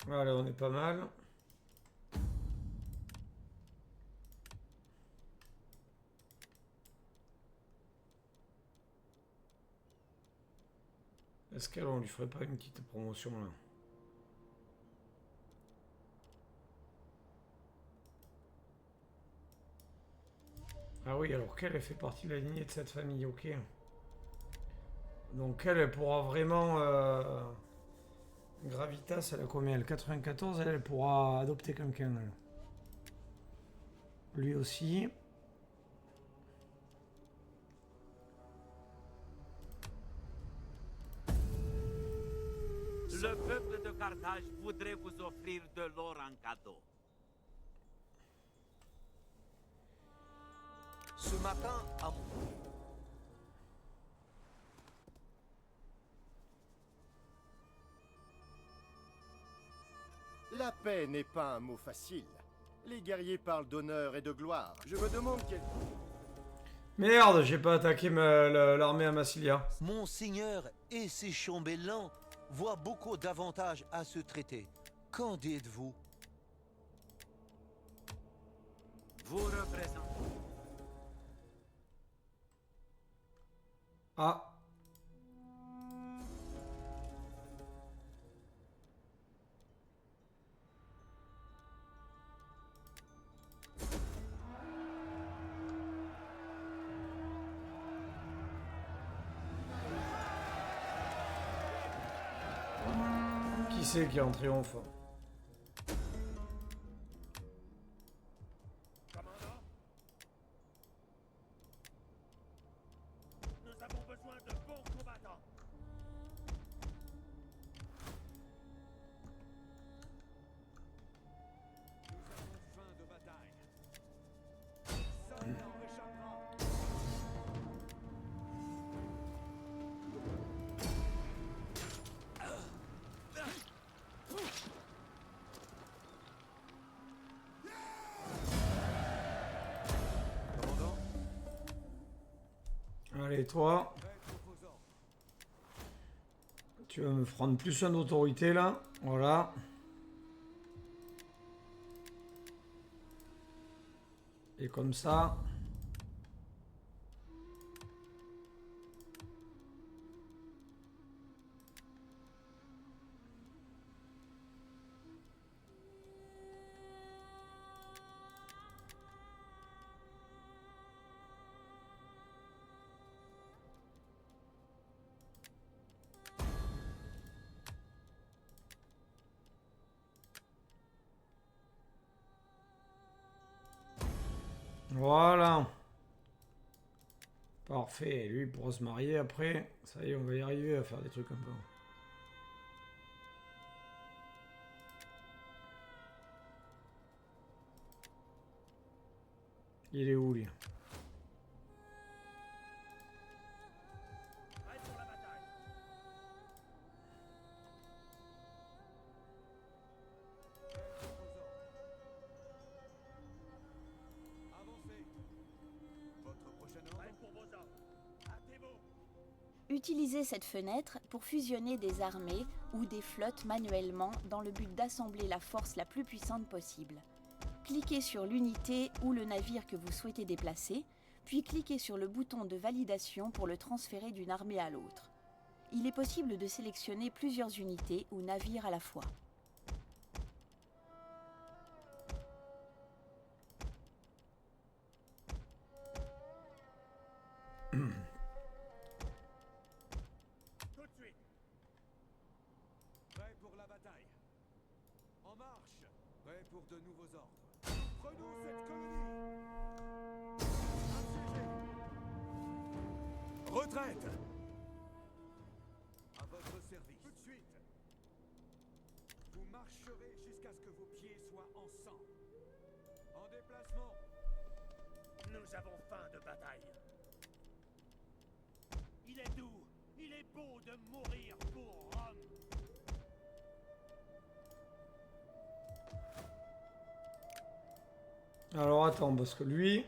Allez, on est pas mal. Est-ce qu'on lui ferait pas une petite promotion là? Ah oui, alors qu'elle fait partie de la lignée de cette famille, ok. Donc elle pourra vraiment... Gravitas, elle a combien? Elle 94, elle pourra adopter quelqu'un. Lui aussi. Le peuple de Carthage voudrait vous offrir de l'or en cadeau. Ce matin, à mon... La paix n'est pas un mot facile. Les guerriers parlent d'honneur et de gloire. Je me demande quel... Merde, j'ai pas attaqué l'armée à Massilia. Monseigneur et ses chambellans voient beaucoup d'avantages à ce traité. Qu'en dites-vous? Vous représentez. Ah. Qui c'est qui est en triomphe? Commandant, nous avons besoin de bons combattants. Nous avons faim de bataille. Personne n'en réchappera. Commandant, Allez, toi, Faites vos ordres. tu vas me prendre plus un d'autorité là. Voilà. Et comme ça. Voilà. Parfait. Lui, il pourra se marier après. Ça y est, on va y arriver à faire des trucs un peu. Il est où, lui? Prêt pour la bataille. Faites vos ordres. Avancez. Votre prochain ordre? Prêt pour vos ordres. Hâtez-vous. Utilisez cette fenêtre pour fusionner des armées ou des flottes manuellement dans le but d'assembler la force la plus puissante possible. Cliquez sur l'unité ou le navire que vous souhaitez déplacer, puis cliquez sur le bouton de validation pour le transférer d'une armée à l'autre. Il est possible de sélectionner plusieurs unités ou navires à la fois. Tout de suite. Prêt pour la bataille. En marche. Prêt pour de nouveaux ordres. Prenons cette colonie. Assiégez. Retraite. À votre service. Tout de suite. Vous marcherez jusqu'à ce que vos pieds soient en sang. En déplacement. Nous avons faim de bataille. Il est doux, il est beau de mourir pour Rome. Alors attends, parce que lui...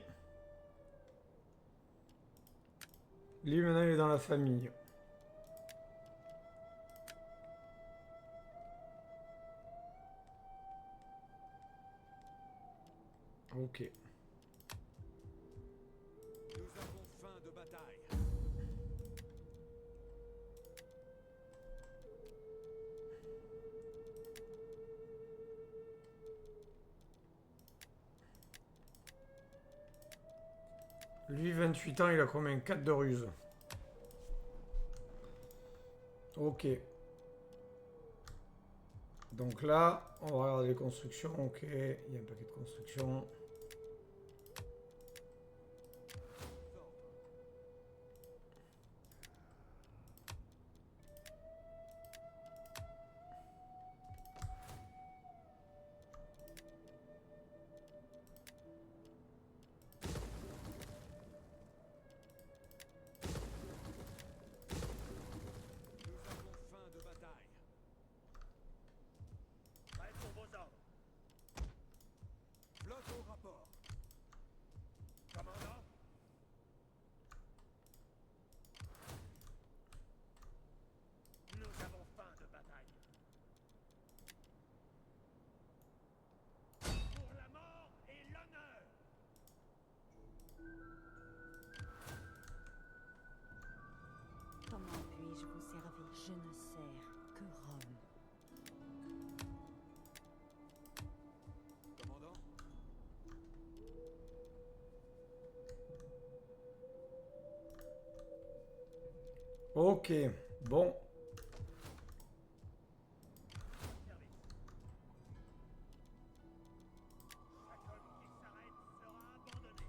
Lui maintenant il est dans la famille. Ok. Nous avons faim de bataille. Lui, 28 ans, il a combien? 4 de ruse. Ok. Donc là, on va regarder les constructions. Ok, il y a un paquet de constructions. Nous avons faim de bataille. Prêt pour vos ordres. Flotte au rapport. Commandant. Nous avons faim de bataille. Pour la mort et l'honneur. Comment puis-je vous servir? Je ne sers que Rome. Commandant. Ok, bon. Chaque homme qui s'arrête sera abandonné.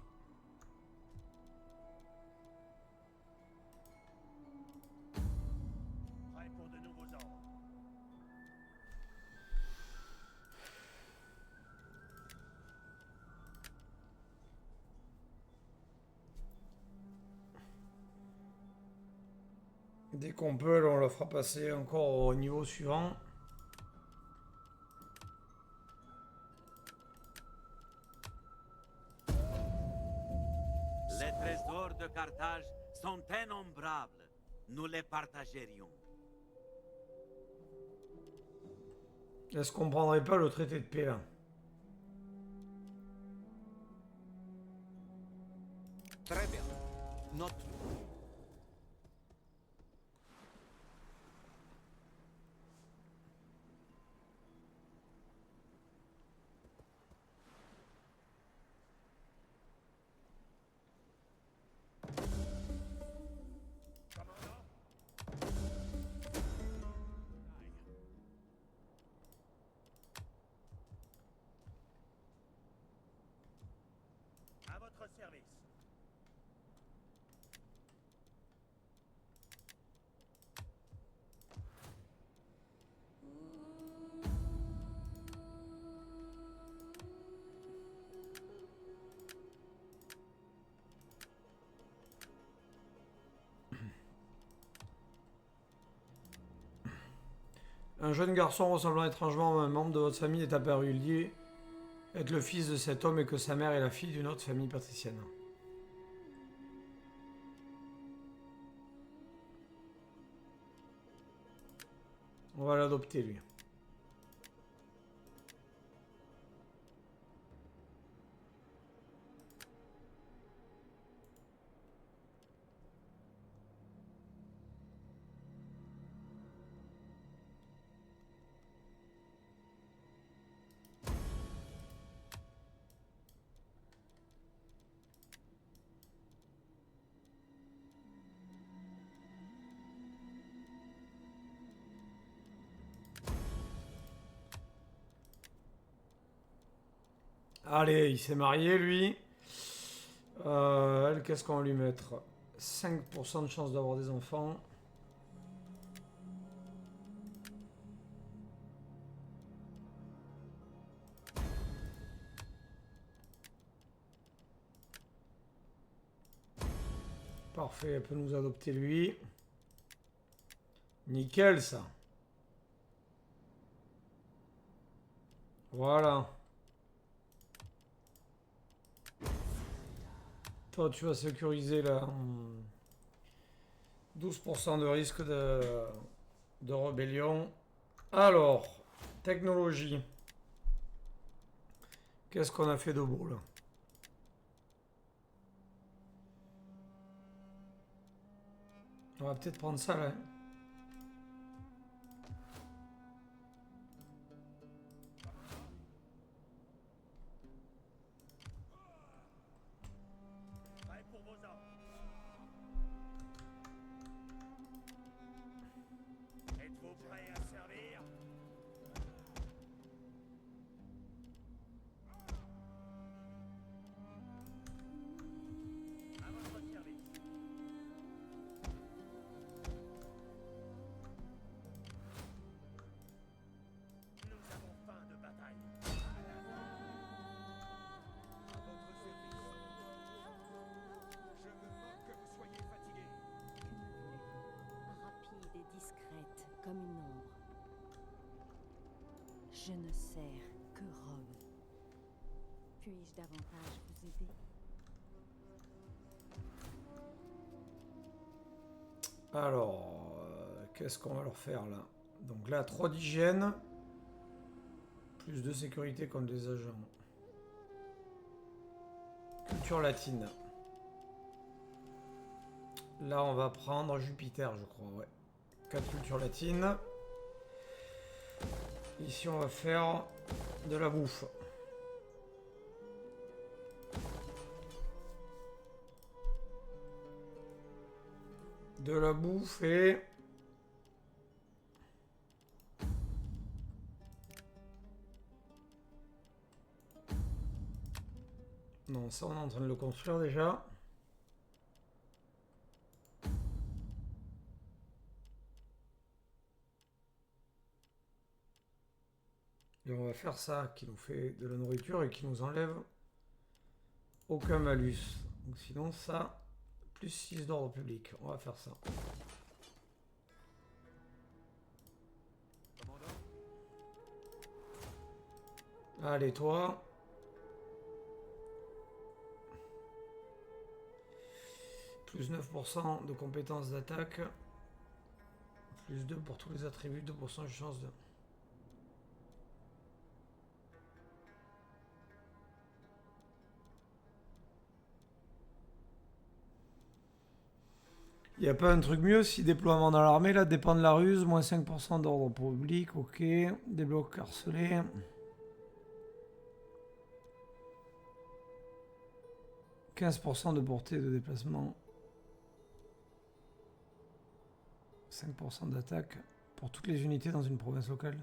Prêt pour de nouveaux ordres. Dès qu'on peut, là, on le fera passer encore au niveau suivant. Les trésors de Carthage sont innombrables. Nous les partagerions. Est-ce qu'on prendrait pas le traité de paix là? Très bien. Note. Commandant. À votre service. Un jeune garçon ressemblant étrangement à un membre de votre famille est apparu lié. Être le fils de cet homme et que sa mère est la fille d'une autre famille patricienne. On va l'adopter lui. Allez, il s'est marié lui. Elle, qu'est-ce qu'on va lui mettre? 5% de chance d'avoir des enfants. Parfait, elle peut nous adopter lui. Nickel ça. Voilà. Toi, tu vas sécuriser là. 12% de risque de rébellion. Alors, technologie. Qu'est-ce qu'on a fait de beau là? On va peut-être prendre ça là. Prêt pour vos Je ne sers que Rome. Puis-je davantage vous aider? Alors, qu'est-ce qu'on va leur faire là? Donc là, 3 d'hygiène. Plus de sécurité contre les agents. Culture latine. Là, on va prendre Jupiter, je crois, ouais. 4 cultures latines. Ici, on va faire de la bouffe. De la bouffe et... Non, ça, on est en train de le construire déjà. Et on va faire ça, qui nous fait de la nourriture et qui nous enlève aucun malus. Donc sinon ça, plus 6 d'ordre public. On va faire ça. Allez, toi. Plus 9% de compétences d'attaque. Plus 2 pour tous les attributs, 2% de chance de... Il n'y a pas un truc mieux si déploiement dans l'armée, là, dépend de la ruse, moins 5% d'ordre public, ok. Débloque harcelé. « 15% de portée de déplacement. 5% d'attaque pour toutes les unités dans une province locale. »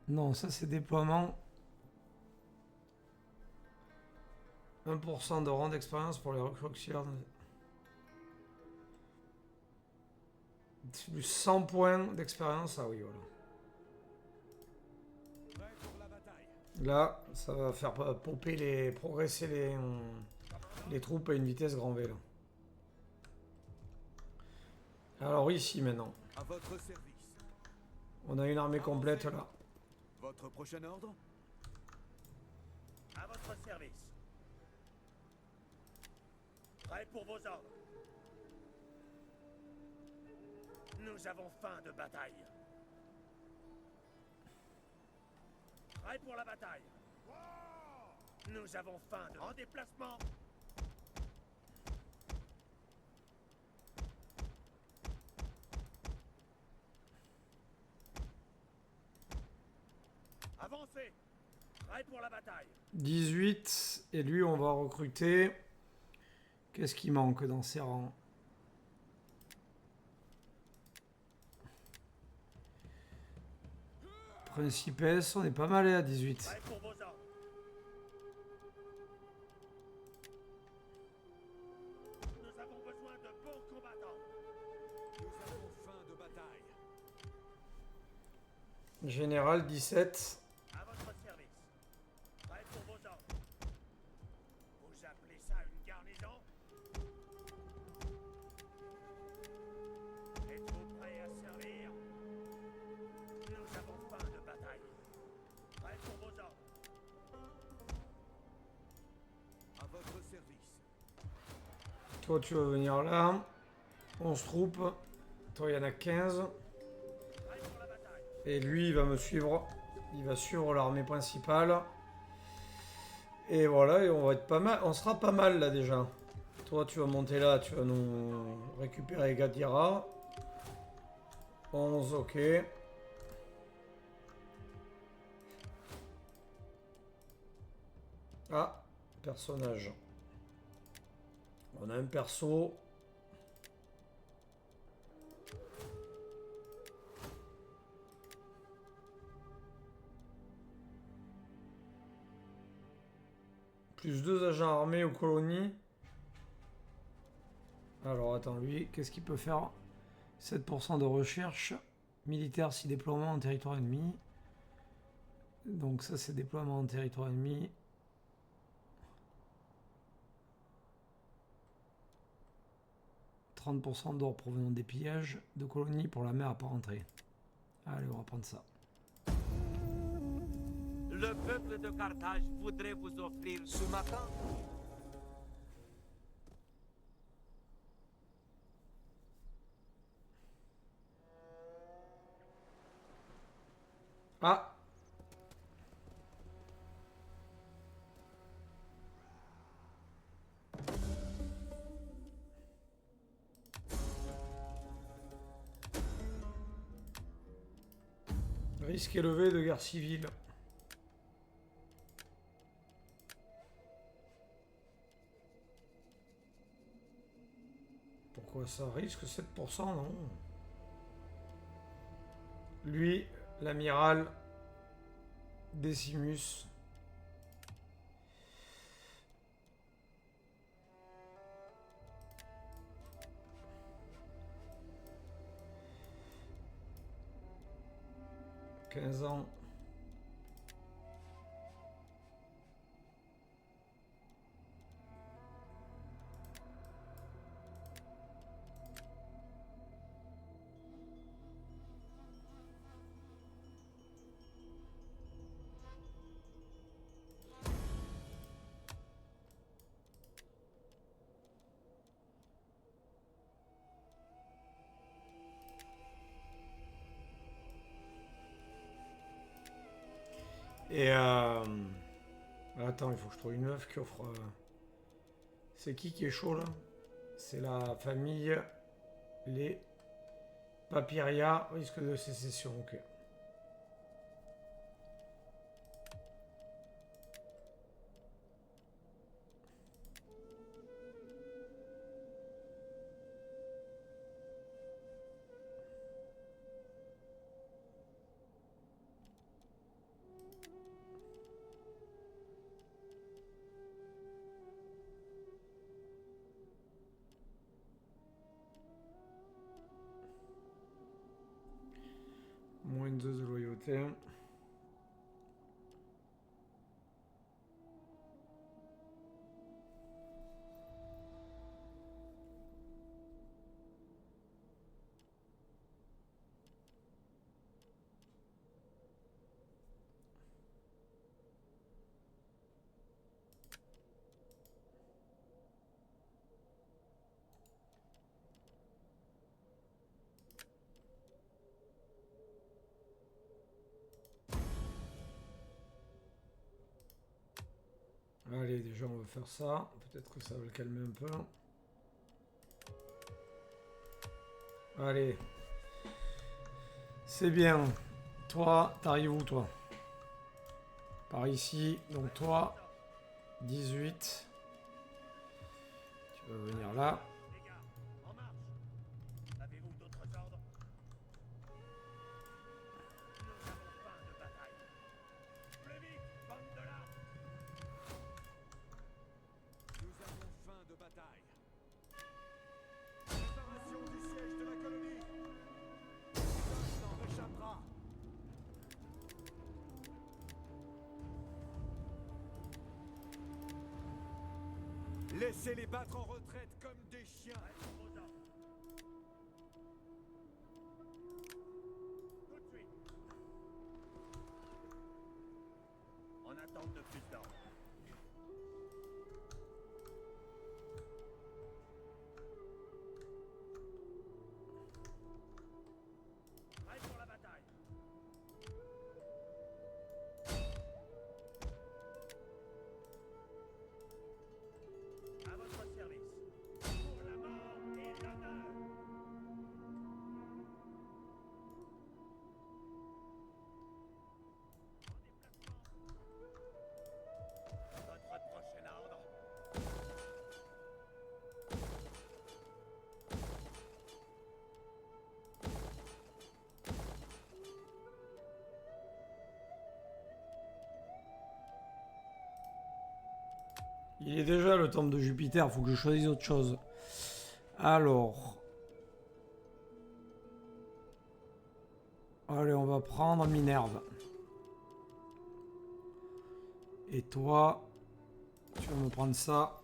Non, ça c'est déploiement. 1% de rang d'expérience pour les recrues auxiliaires. Plus 100 points d'expérience. Ah oui, voilà. Prêt pour la bataille. Là, ça va faire popper progresser les troupes à une vitesse grand V. Là. Alors ici maintenant. À votre service. On a une armée complète là. Votre prochain ordre? À votre service. Prêt pour vos ordres. Nous avons faim de bataille. Prêt pour la bataille. Nous avons faim de... En déplacement. Avancez. Prêt pour la bataille. 18. Et lui, on va recruter... Qu'est-ce qui manque dans ces rangs? Principesse, on est pas mal à 18. Prêt pour vos ordres. Nous avons besoin de bons combattants. Nous avons faim de bataille. Général 17. À votre service. Prêt pour vos ordres. Vous appelez ça une garnison? Êtes-vous prêts à servir? Nous avons faim de bataille. Prêt pour vos ordres. À votre service. Toi, tu vas venir là. 11 troupes. Toi, il y en a 15. Prêt pour la bataille. Et lui, il va me suivre. Il va suivre l'armée principale. Et voilà, et on va être pas mal. On sera pas mal là déjà. Toi, tu vas monter là, tu vas nous récupérer Gadira. 11, ok. Ah, personnage. On a un perso. Plus 2 agents armés aux colonies. Alors attends, lui, qu'est-ce qu'il peut faire? 7% de recherche militaire si déploiement en territoire ennemi. Donc ça c'est déploiement en territoire ennemi. 30% d'or provenant des pillages de colonies pour la mer à part entrée. Allez, on va prendre ça. Le peuple de Carthage voudrait vous offrir Ce matin, Ah! Risque élevé de guerre civile. Pourquoi ça risque 7%, non? Lui, l'amiral Decimus. « 15 ans. » Et attends, il faut que je trouve une meuf qui offre... C'est qui est chaud là? C'est la famille... Les... Papiria, risque de sécession, ok. Moins 2 de loyauté. Allez, déjà on va faire ça. Peut-être que ça va le calmer un peu. Allez. C'est bien. Toi, t'arrives où toi? Par ici. Donc toi, 18. Tu vas venir là. Les gars, en marche. Avez-vous d'autres ordres? Nous avons faim de bataille. Plus vite, bande de là. Nous avons faim de bataille. Préparation du siège de la colonie. Personne n'en échappera. Laissez-les battre en retraite comme des chiens. Vos ordres. Tout de suite. En attente de plus d'ordres. Prêt pour la bataille. À votre service. Pour la mort et l'honneur. En déplacement. Votre prochain ordre. Il est déjà le temple de Jupiter, faut que je choisisse autre chose. Alors. Allez, on va prendre Minerve. Et toi, tu vas me prendre ça.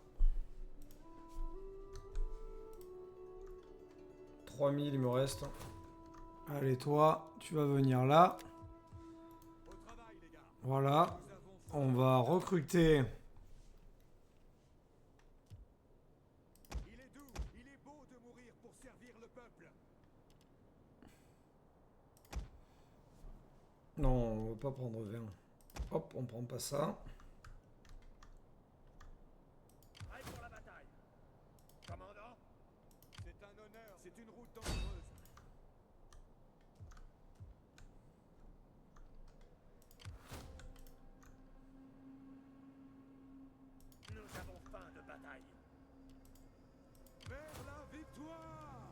3000 il me reste. Allez toi, tu vas venir là. Au travail, les gars. Voilà. Nous avons On va recruter. Il est doux, il est beau de mourir pour servir le peuple. Non, on va pas prendre 20. Hop, on prend pas ça. Prêt pour la bataille. Commandant, C'est un honneur, c'est une route dangereuse. nous avons faim de bataille. Vers la victoire!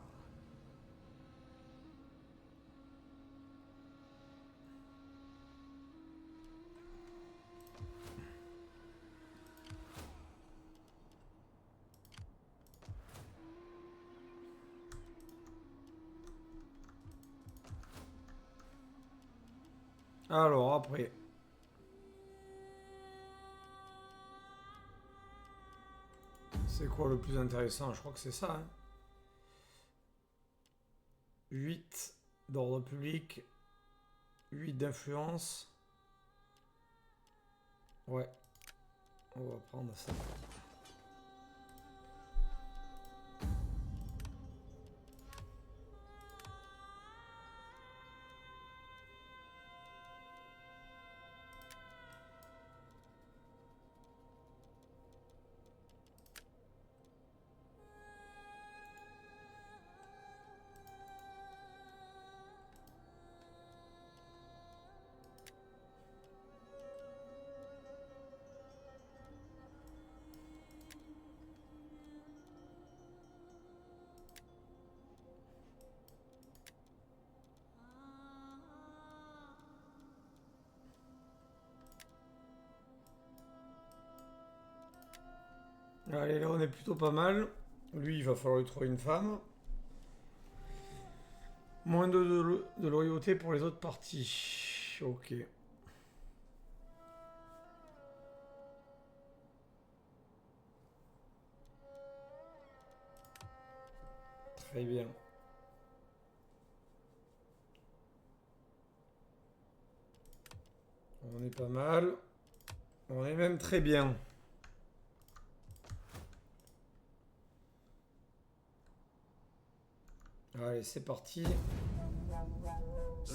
Alors après. C'est quoi le plus intéressant? Je crois que c'est ça. Hein. 8 d'ordre public. 8 d'influence. Ouais. On va prendre ça. Allez, là on est plutôt pas mal. Lui, il va falloir lui trouver une femme. Moins de loyauté pour les autres parties. Ok. Très bien. On est pas mal. On est même très bien. Allez, c'est parti.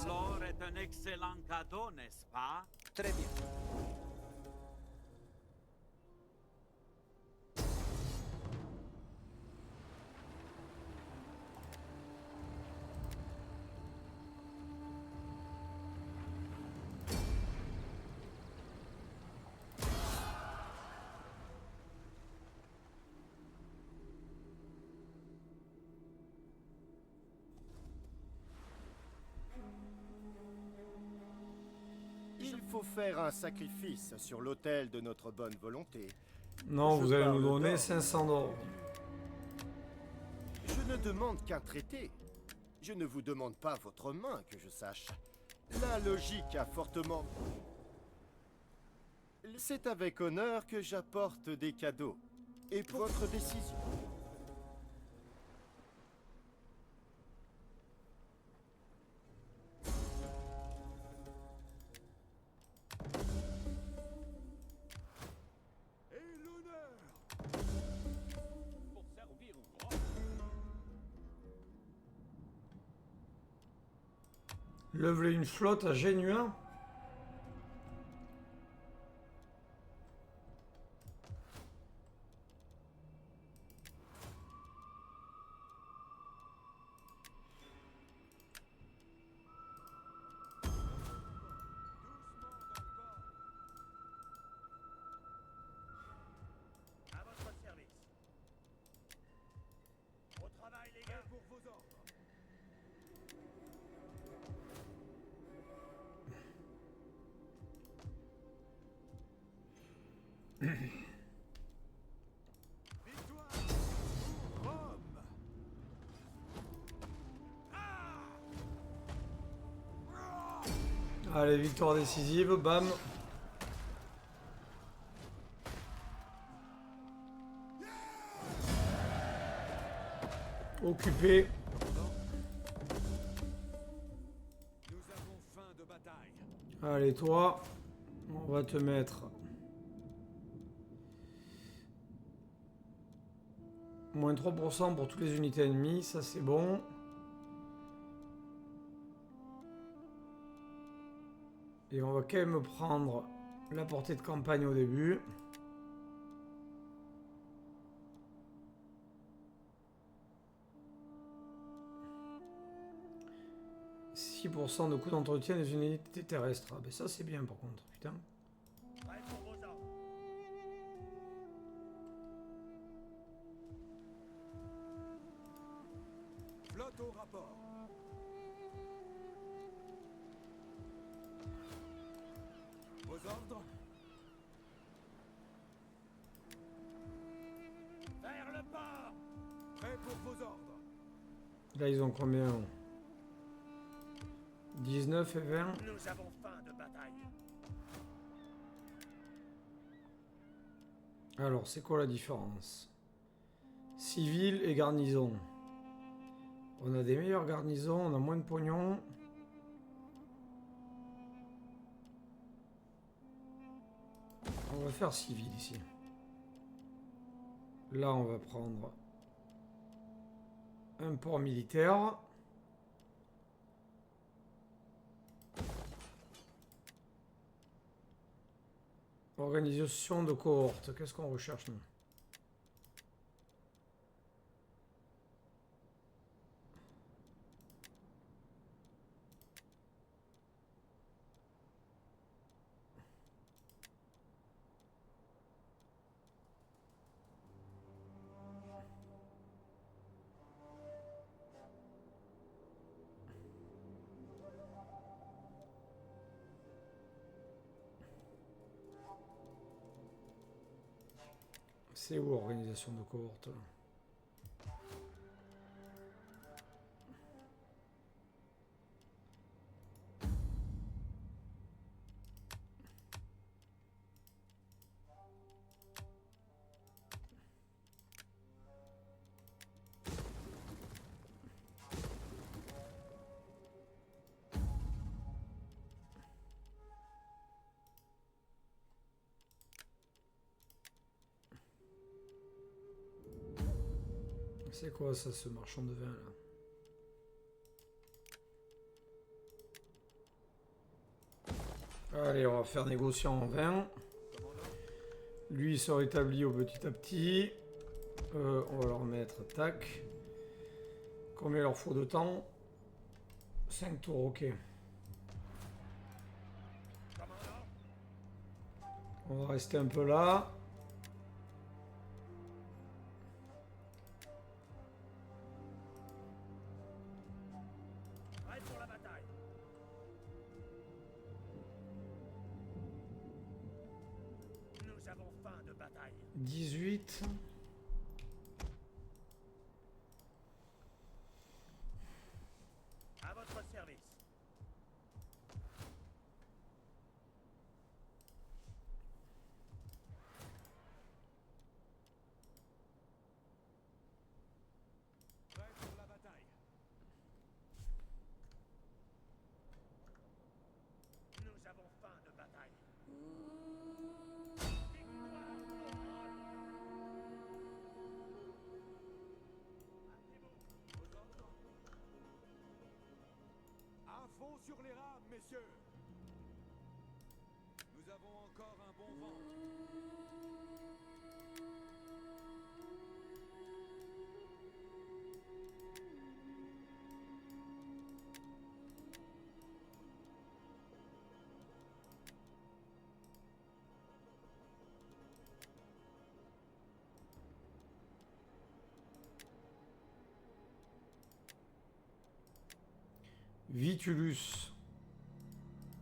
L'or est un excellent cadeau, n'est-ce pas? Très bien. Il faut faire un sacrifice sur l'autel de notre bonne volonté. Non, Je vous allez nous parle donner d'or. 500 d'or. Je ne demande qu'un traité. Je ne vous demande pas votre main, que je sache. La logique a fortement... C'est avec honneur que j'apporte des cadeaux. Et pour votre décision... Et l'honneur! pour servir au roi. Leveler une flotte à Génuin. À votre service. Au travail, les gars. Pour vos ordres. Victoire pour Rome! Allez, victoire décisive, bam. Occupé. Allez, toi, on va te mettre moins 3% pour toutes les unités ennemies, ça c'est bon. Et on va quand même prendre la portée de campagne au début. « 6% de coût d'entretien des unités terrestres. » Ah ben ça c'est bien par contre, putain. Prêt pour vos ordres. Flotte au rapport. Vos ordres? Vers le port. Prêt pour vos ordres. Là ils ont combien? 19 et 20. Nous avons faim de bataille. Alors c'est quoi la différence? Civil et garnison. On a des meilleures garnisons, on a moins de pognon. On va faire civil ici. Là on va prendre un port militaire. Organisation de cohorte. Qu'est-ce qu'on recherche nous? C'est où organisation de cohorte là? C'est quoi ça, ce marchand de vin là? Allez, on va faire négociant en vin. Lui il se rétablit au petit à petit. On va leur mettre tac. Combien il leur faut de temps? 5 tours, ok. On va rester un peu là. Prêt pour la bataille. Nous avons faim de bataille. 18. À votre service. Prêt pour la bataille. Nous avons faim de bataille. À fond sur les rames, messieurs. Nous avons encore un bon vent. Vitulus.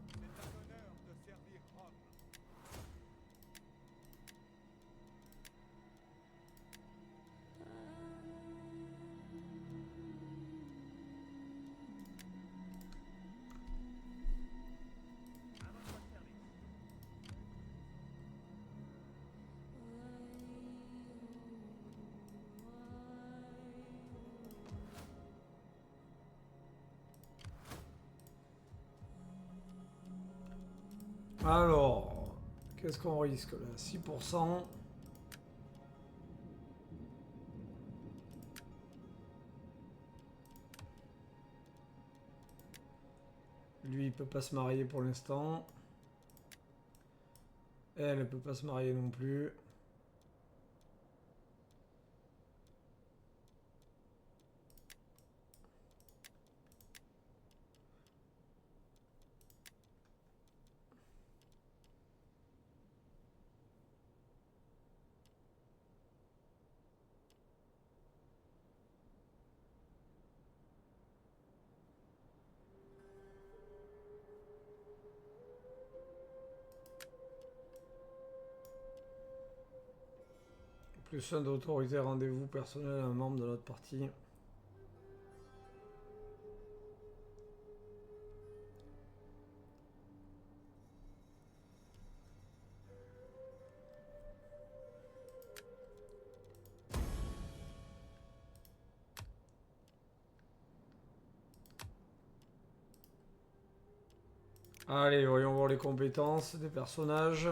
C'est un honneur de servir Rome. À votre service. Alors, qu'est-ce qu'on risque là? 6%. Lui, il peut pas se marier pour l'instant. Elle, elle peut pas se marier non plus. Plus un d'autorité rendez-vous personnel à un membre de notre parti. Allez, voyons voir les compétences des personnages.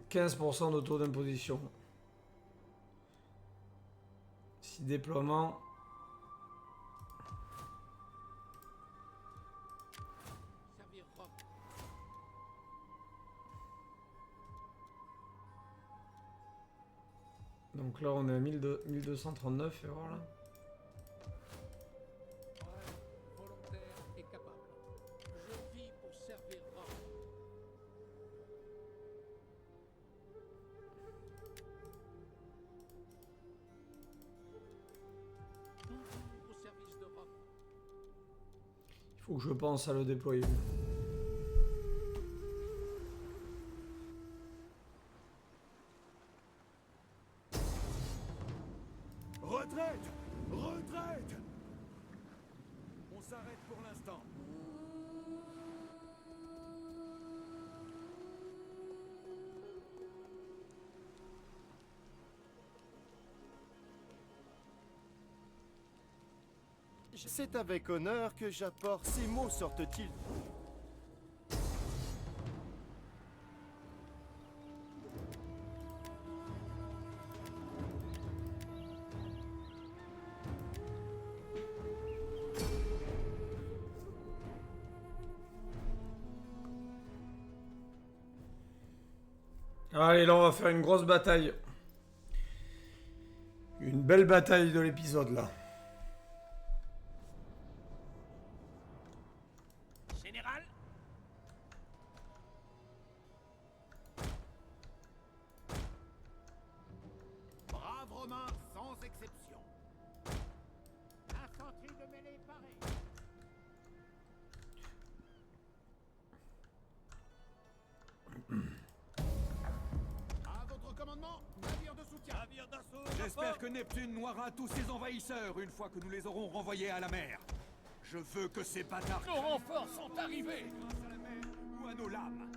15% de taux d'imposition. 6 déploiements. Donc là on est à 1239 et voilà. Volontaire et capable. Je vis pour servir Rome. Toujours au service de Rome. Il faut que je pense à le déployer. Retraite! Retraite! On s'arrête pour l'instant. C'est avec honneur que j'apporte. Ces mots sortent-ils? Allez, là on va faire une grosse bataille. Une belle bataille de l'épisode là. Général, Braves Romains sans exception. Infanterie de mêlée parée. À votre commandement, navire de soutien. navire d'assaut. J'espère que Neptune noiera tous ses envahisseurs une fois que nous les aurons renvoyés à la mer. Je veux que ces bâtards... Nos renforts sont arrivés grâce à la mer ou à nos lames.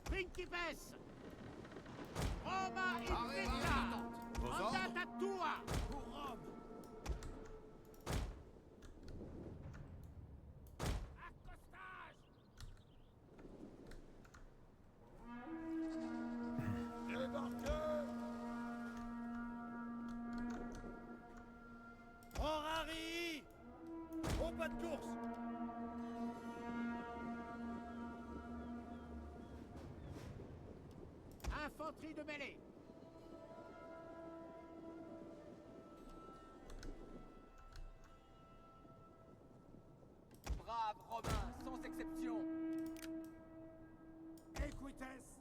Principes! Roma inventa! Andata tua! Pour Rome! Accostage! Débarquez! Horari! Au pas de course. Infanterie de mêlée! Braves Romains, sans exception. Equites!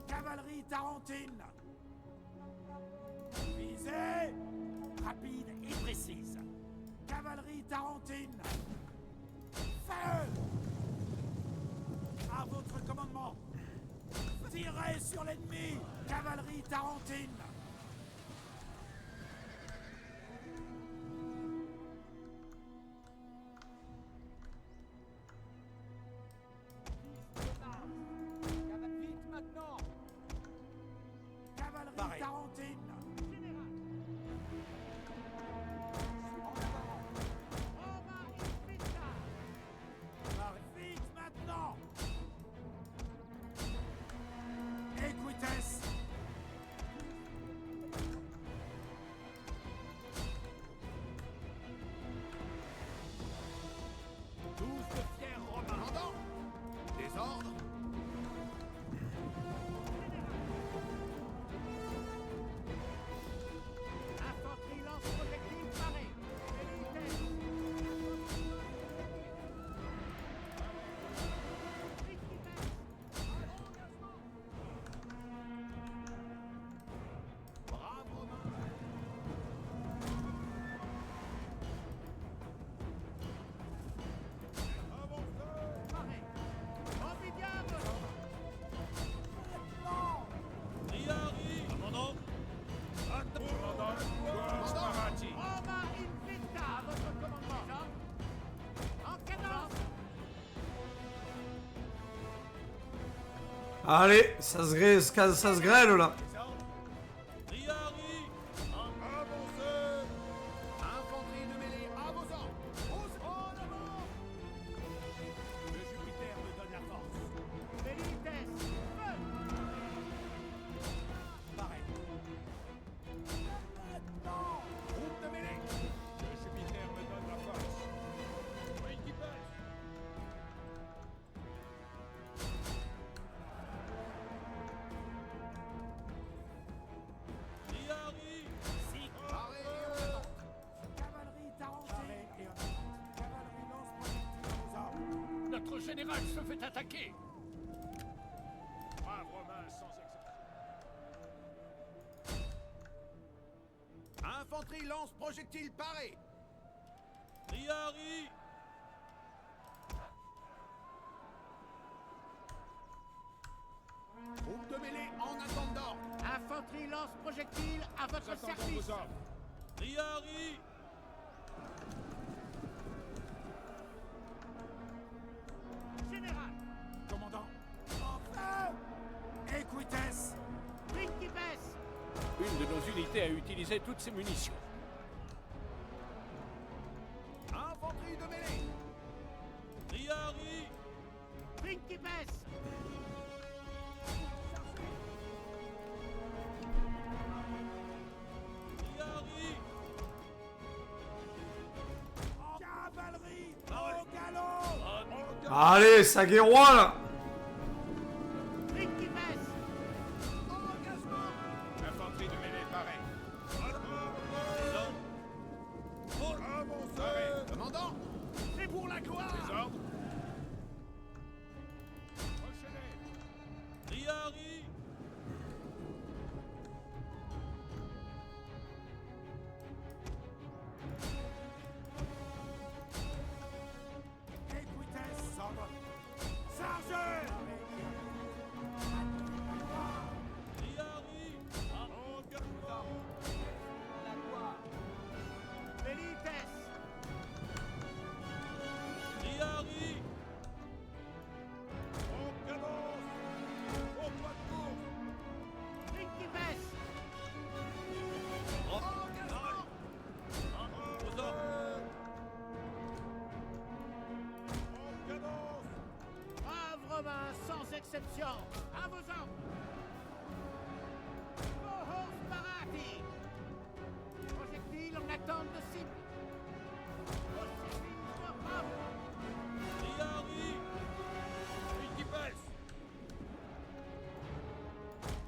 Cavalerie tarentine! Visez! rapide et précise. Cavalerie tarentine. Feu! À votre commandement. Tirez sur l'ennemi. Cavalerie tarentine. Vite maintenant. Cavalerie Pareil. tarentine. Vite maintenant. Equites. Douze de fiers romains. Commandant. Des ordres. Infanterie lance-projectile parée. Brave Romain. Parée. Amphithéâtre. Commandant. Roma Invicta à votre commandement. En cadence. Allez, ça se grêle là. Infanterie de mêlée à vos ordres. En avant. Le Jupiter me donne la force. Velites. Feu. Pareil. Maintenant. Groupe de mêlée. Le Jupiter me donne la force. Cavalerie tarentine. Cavalerie lance-projectile aux ordres. Notre général se fait attaquer. Brave Romain sans exception. Infanterie lance projectile paré. Groupe de mêlée en attente d'ordre. Infanterie lance-projectile à votre service. Général. Commandant. En feu. Equites. Principes. Une de nos unités a utilisé toutes ses munitions. Infanterie de mêlée. Principes. Cavalerie au galop. Allez, ça guerroie là. Principes. Engagement. Infanterie de mêlée parée. Commandant. C'est pour la gloire. Des ordres. Equites. Chargez. Velites. Principes. Brave Romain sans exception. À vos ordres. Mohos Parati. Projectile en attente de cible. Au service de Rome.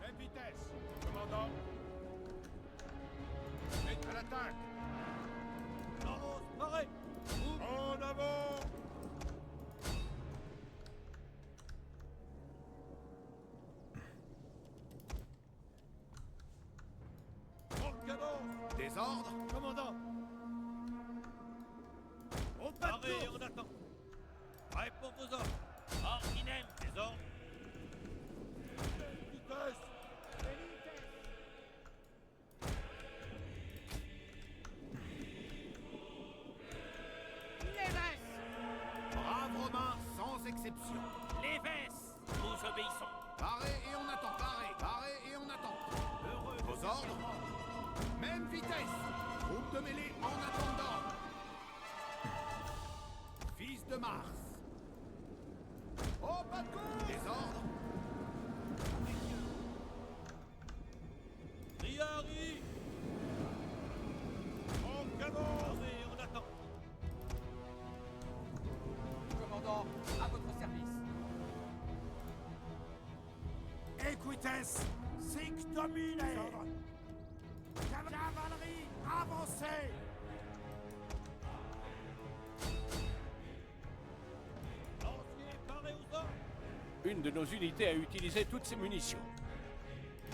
Même vitesse. Commandant. Faites à l'attaque. En avant. Des ordres. Commandant. Commandant. Au pas de Paré, course. on attend. Prêt pour vos ordres. Ordinem, les ordres. Vitesse. Les Vesses! Braves Romains, sans exception. Les Vesses, nous obéissons. Paré et on attend. Paré et on attend. Vos ordres. Même vitesse. Groupe de mêlée en attendant. Fils de Mars. Au pas de course. Les ordres. Riari. En canon. Paré, on attend. Commandant, à votre service. Equites, sic domine. Cavalerie, avancez. Lancier, paré aux ordres. Une de nos unités a utilisé toutes ses munitions.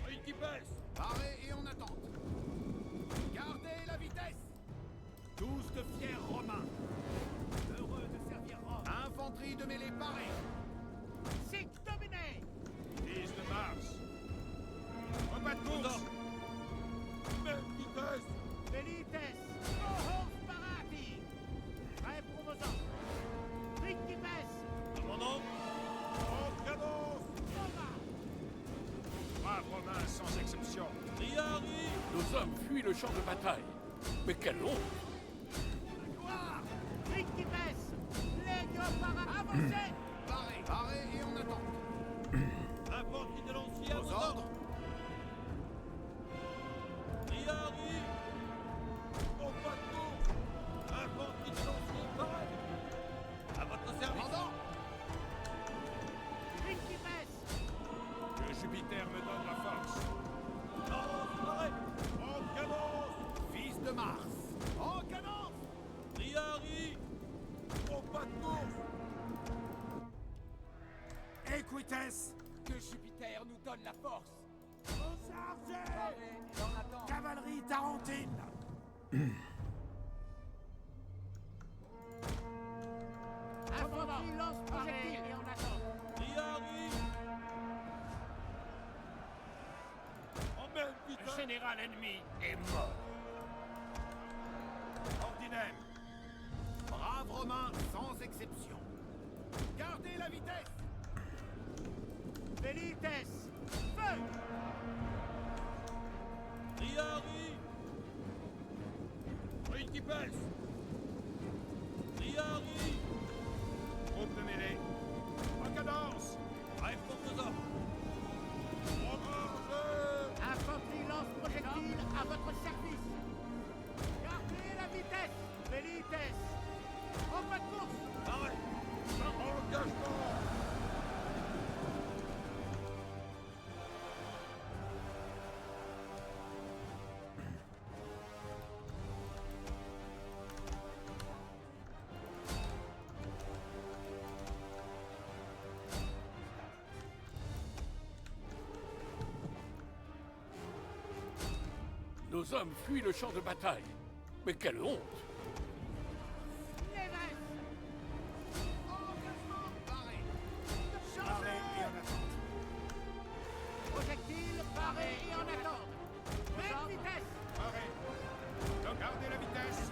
Équipage. Paré et en attente. Gardez la vitesse. Tous de fiers Romains. Heureux de servir Rome. Infanterie de mêlée parée. Sic dominé! Fils de Mars. Au pas de course. Même vitesse. Velites! Ohos parati! Prêt pour vos ordres! Principes! Commandant. En cadence. Roma! Braves Romains sans exception. Riari. Nos hommes fuient le champ de bataille. Mais quelle honte! Gloire! Principes! Legio para... Avancez! Paré et en attente. Infanterie de lancier à Vos vos ordres. ordres. Riari. Au pas de course. Infanterie de lancier, paré. À votre service. Commandant. Principes! Que Jupiter me donne la force. Lance, paré. En cadence. Fils de Mars. En cadence. Riari. Au pas de course. Equites. Que Jupiter nous donne la force. Chargez. Paré et en attente. Cavalerie tarentine. Infanterie lance projectile et en attente! Riari. En même Le vitesse. général ennemi est mort. Ordinem. Braves Romains sans exception. Gardez la vitesse. Velites! Feu! Riari. Équipage. Riari. Groupe de mêlée. En cadence. Prêt pour vos ordres. Infanterie lance projectile à votre service! Gardez la vitesse! Velites! Au pas de course! Paré. Engagement. Nos hommes fuient le champ de bataille. Mais quelle honte! Les Vesses! Paré. Chargez! et en attente. Projectile paré et en attente! Même vitesse! Paré. Gardez la vitesse.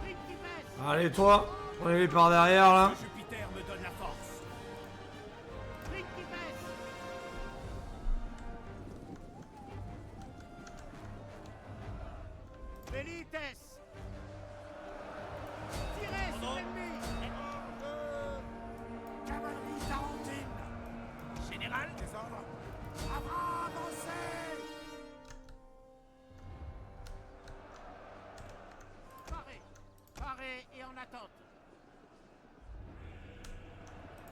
Principes! Allez, toi, prenez-les par derrière, là. Que Jupiter me donne la force. Principes! Velites! Tirez sur l'ennemi! Cavalerie tarentine. Général. Des ordres. Avancez. Paré! Paré et en attente!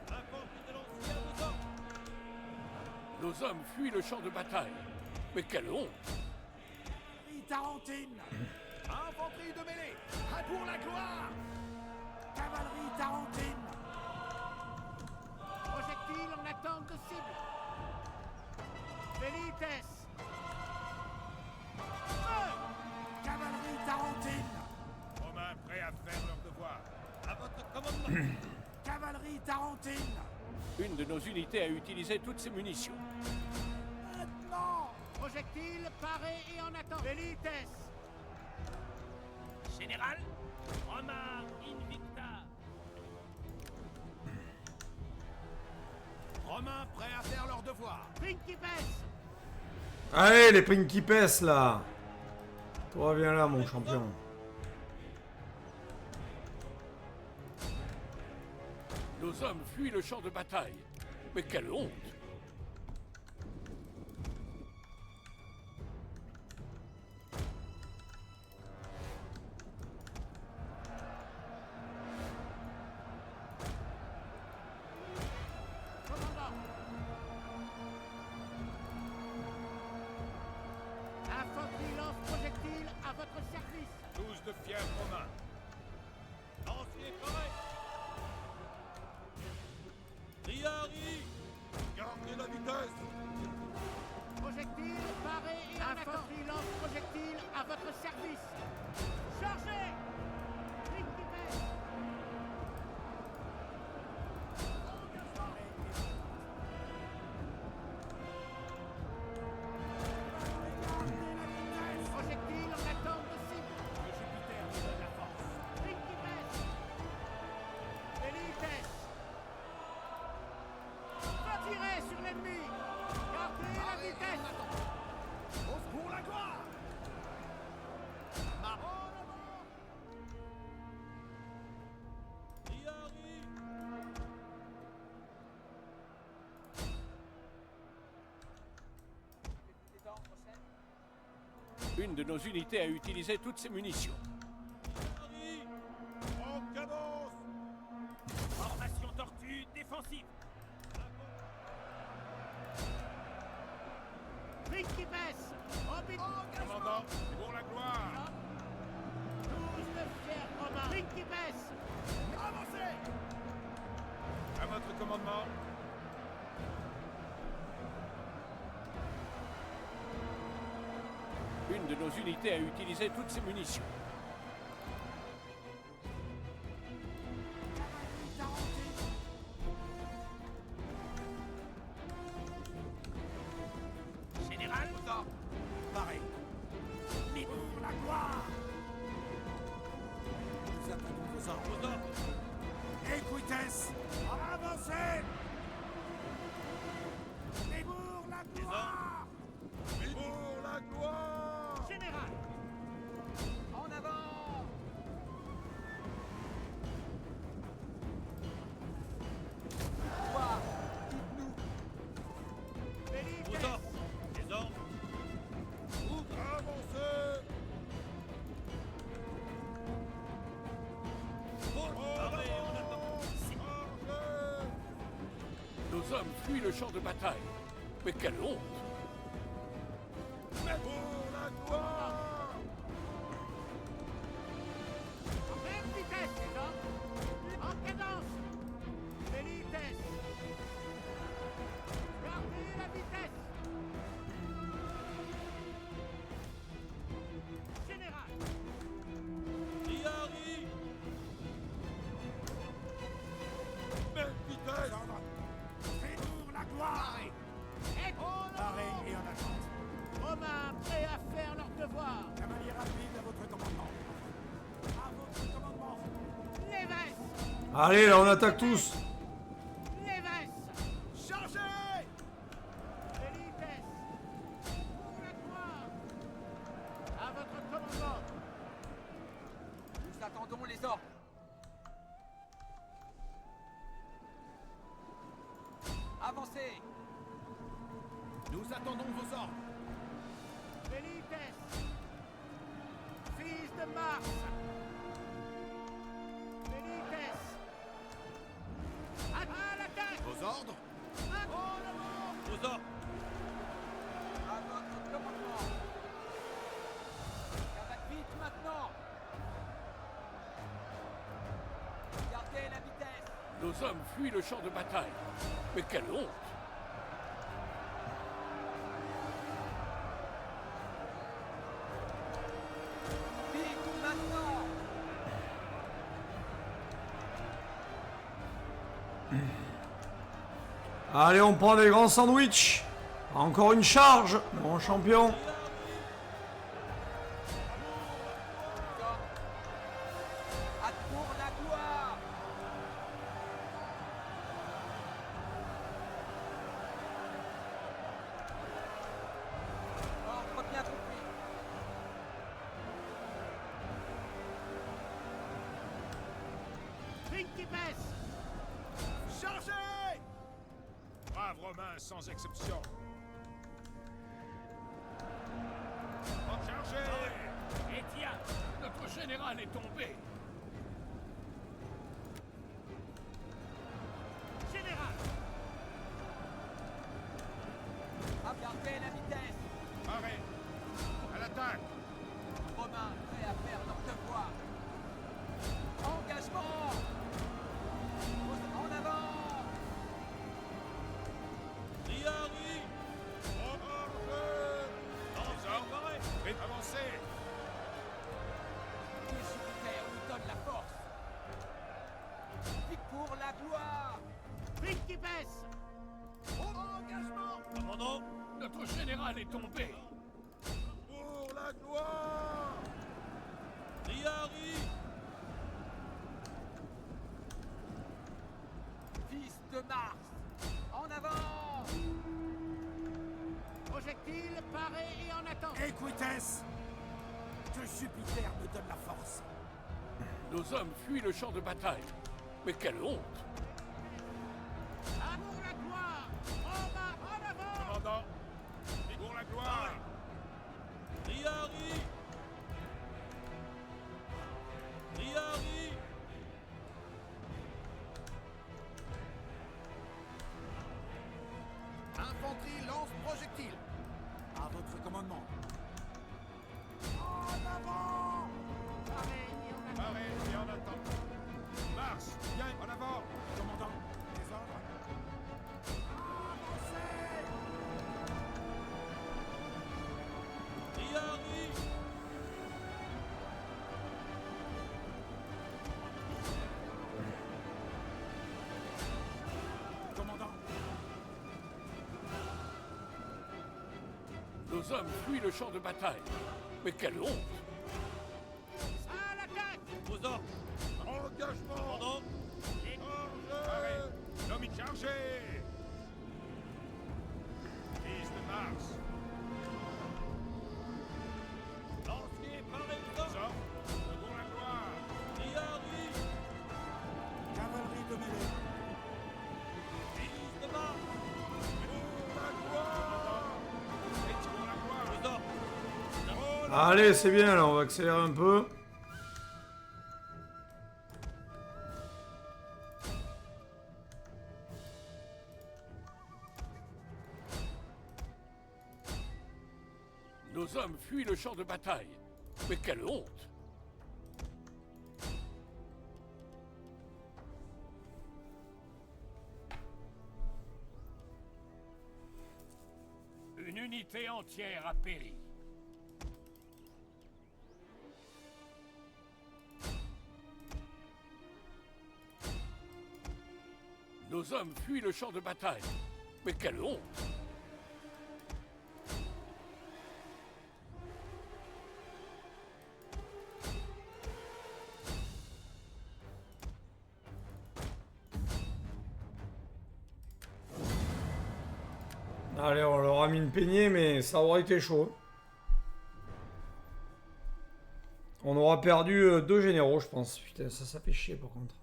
Infanterie de lancier à vos ordres. Nos hommes fuient le champ de bataille. Mais quelle honte! Tarentine. Infanterie de mêlée. Pour la gloire. Cavalerie tarentine. Projectile en attente de cible! Velites! Cavalerie tarentine. Une de nos unités a utilisé toutes ses munitions. Maintenant. Projectile paré et en attente. Velites. Général, Roma Invicta. Romains prêts à faire leur devoir. Principes. Allez, les Principes, là. Toi, viens là, mon champion. Nos hommes fuient le champ de bataille. Mais quelle honte! Commandant. Infanterie lance-projectile à votre service. Tous de fiers Romains. Lancier prêt. Triari. Gardez la vitesse. Projectile paré et en attente. Infanterie lance-projectile à votre service. Chargez. Principes. Projectile en attente de cible. Que Jupiter nous donne la force. Principes. Velites. Retirez sur l'ennemi. Gardez la vitesse. Pour la gloire. Triari. Une de nos unités a utilisé toutes ses munitions. Triari. En cadence. Formation tortue défensive. Principes. Commandant, pour la gloire. Tous de fiers Romains. Principes. Avancez. À votre commandement. Une de nos unités a utilisé toutes ses munitions. Général, Pareil. mais Pour la gloire. Nous attendons vos ordres. Vos ordres. Equites. Avancez. Et pour la gloire. Pour la gloire. Général. En avant. Velites. Vos ordres. Les ordres. Avancez. Paré en attente. Chargez. Nos hommes fuient le champ de bataille. Mais quelle honte! Pour la gloire. En même vitesse, les hommes. En cadence. Velites. Gardez la vitesse. Général. Triari. Même vitesse. Pour la gloire. Et Paré et en attente. Romains prêts à faire leur devoir. Cavalier rapide à votre commandement. À votre commandement. Léves. Allez, là, on attaque tous. Léves. Chargez. Velites. Pour la gloire. À votre commandement. nous attendons les ordres. Avancez. Nous attendons vos ordres. Velites. Fils de Mars. Velites. À l'attaque. Vos ordres. Vos ordres. À votre commandement. Attaque vite maintenant. Gardez la vitesse. Nos hommes fuient le champ de bataille. Mais quelle honte! Vite maintenant. Allez, on prend des grands sandwichs. Encore une charge, mon champion. Hâte pour la gloire. Ordre bien compris. Principes! Chargez! Braves Romains sans exception. Chargez! Et tiens, notre général est tombé. Général! Gardez la vitesse. Arrêt! À l'attaque! Romains prêts à faire leur devoir. Engagement. En avant. Triari. Les hommes, avancez! Que Jupiter nous donne la force. Vite pour la gloire. Principes! Engagement. Commandant. Notre général est tombé. Pour la gloire. Triari. Fils de Mars. En avant. Projectile paré et en attente. Equites! Que Jupiter me donne la force! Nos hommes fuient le champ de bataille. Mais quelle honte! À pour la gloire! Romains en avant! Commandant! Et pour la gloire! Triari. Triari. Infanterie lance projectile! À votre commandement! En avant! Paré et en attente. Arrêt et en attente! Mars! Bien! En avant! Commandant! Les ordres! Triari. Commandant! Nos hommes fuient le champ de bataille. Mais quelle honte! À l'attaque! Vos ordres. Engagement! Commandant. Arrêt! L'homme est chargé! Fils de Mars! Lancier par Les exemple. hommes, pour la gloire! Triari. Cavalerie de mêlée! Fils de Mars. Pour la gloire! Et pour la gloire! Vos ordres. Allez, c'est bien, là, on va accélérer un peu. Nos hommes fuient le champ de bataille. Mais quelle honte! Une unité entière a péri. Nos hommes fuient le champ de bataille. Mais quelle honte! Allez, on leur a mis une peignée, mais ça aurait été chaud. On aura perdu 2 généraux, je pense. Putain, ça fait chier par contre.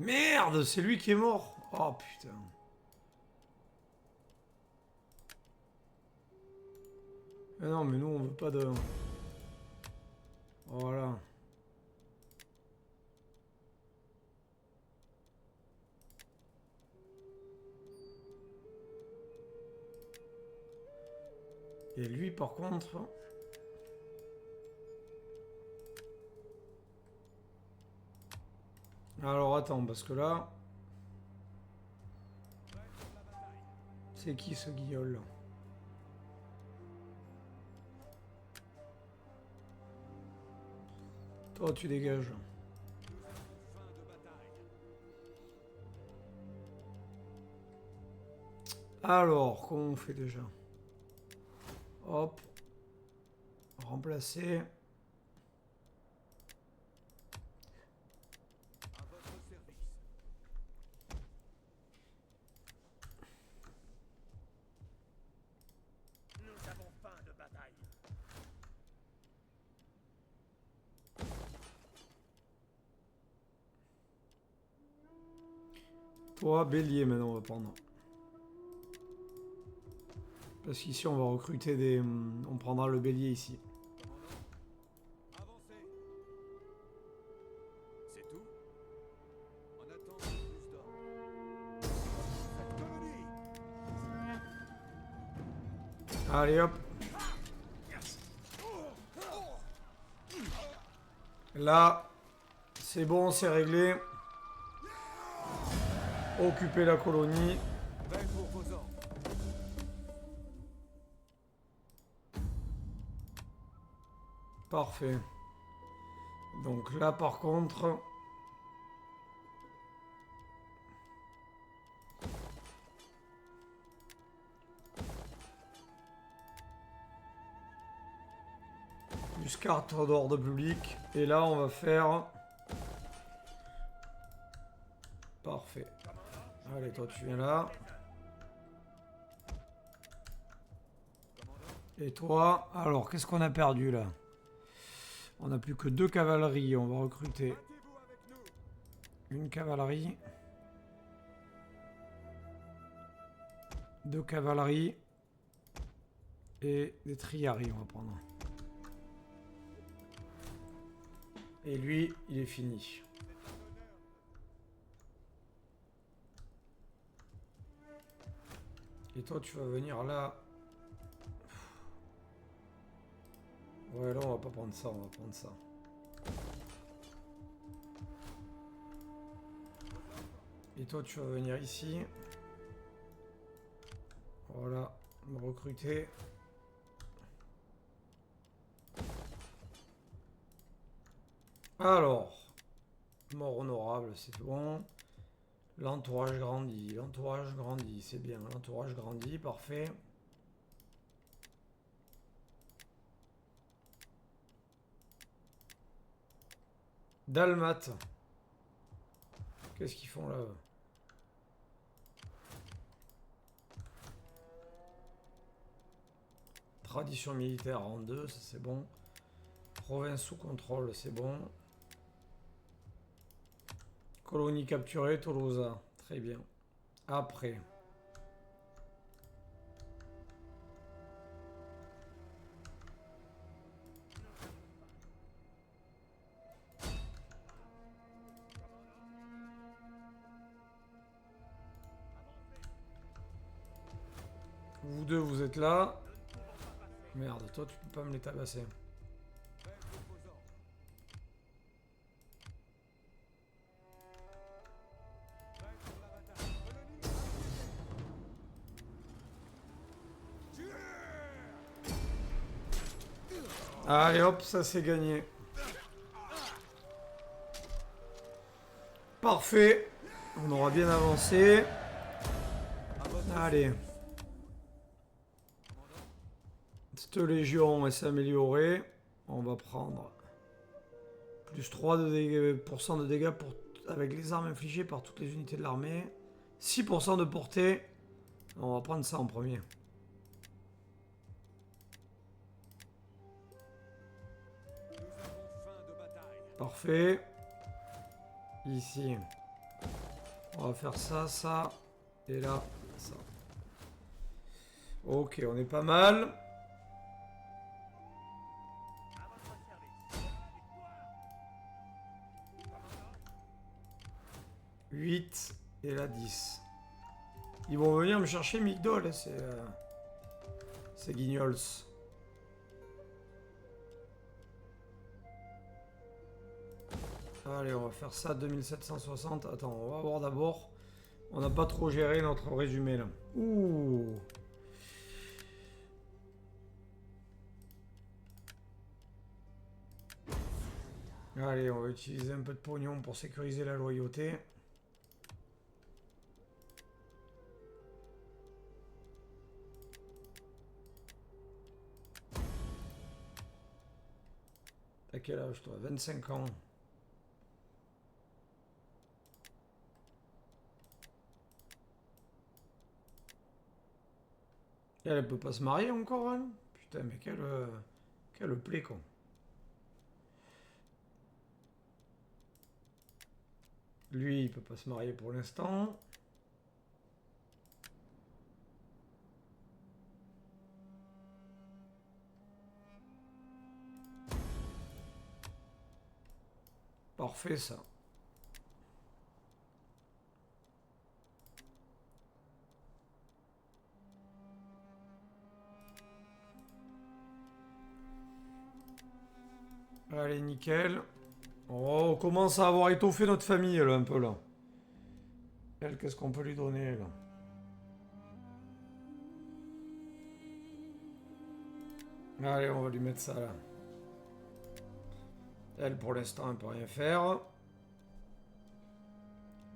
Merde, c'est lui qui est mort. Oh putain. Non, mais nous, on veut pas de... Voilà. Et lui, par contre... Alors, attends, parce que là... C'est qui, ce guignol, là? Toi, tu dégages. Alors, comment on fait déjà? Hop. Remplacer. Nous avons faim de bataille. Toi, bélier, maintenant, on va prendre. Parce qu'ici, on va recruter des... On prendra le bélier ici. Avancez. C'est tout? On attend plus d'ordre. Cette colonie. Allez, hop. Là, c'est bon, c'est réglé. Occuper la colonie. Veille pour vos ordres. Parfait. Donc là, par contre... Plus carte d'ordre public. Et là, on va faire... Parfait. Allez, toi, tu viens là. Et toi, alors, qu'est-ce qu'on a perdu, là? On n'a plus que 2 cavaleries. On va recruter une cavalerie. 2 cavaleries. Et des triaries, on va prendre. Et lui, il est fini. Et toi, tu vas venir là. Ouais, là, on va pas prendre ça, on va prendre ça. Et toi, tu vas venir ici. Voilà, me recruter. Alors, mort honorable, c'est bon. L'entourage grandit, c'est bien. L'entourage grandit, parfait. Dalmat. Qu'est-ce qu'ils font là? Tradition militaire en 2, ça c'est bon. Province sous contrôle, c'est bon. Colonie capturée, Tolosa. Très bien. Après. Vous deux, vous êtes là. Merde, toi, tu peux pas me les tabasser. Allez hop, ça c'est gagné. Parfait. On aura bien avancé. Allez. Cette légion elle s'est améliorée. On va prendre plus 3 de dégâts, % de dégâts avec les armes infligées par toutes les unités de l'armée. 6% de portée. On va prendre ça en premier. Parfait. Ici. On va faire ça, ça. Et là, ça. Ok, on est pas mal. 8 et la 10. Ils vont venir me chercher Migdol, hein, c'est guignols. Allez, on va faire ça 2760. Attends, on va voir d'abord. On n'a pas trop géré notre résumé là. Ouh. Allez, on va utiliser un peu de pognon pour sécuriser la loyauté. T'as quel âge toi? 25 ans. Elle peut pas se marier encore, elle? Putain, mais quelle plaie, quoi. Lui, il peut pas se marier pour l'instant. Parfait, ça. Allez, nickel. Oh, on commence à avoir étoffé notre famille, là, un peu, là. Elle, qu'est-ce qu'on peut lui donner, là? Allez, on va lui mettre ça, là. Elle, pour l'instant, elle peut rien faire.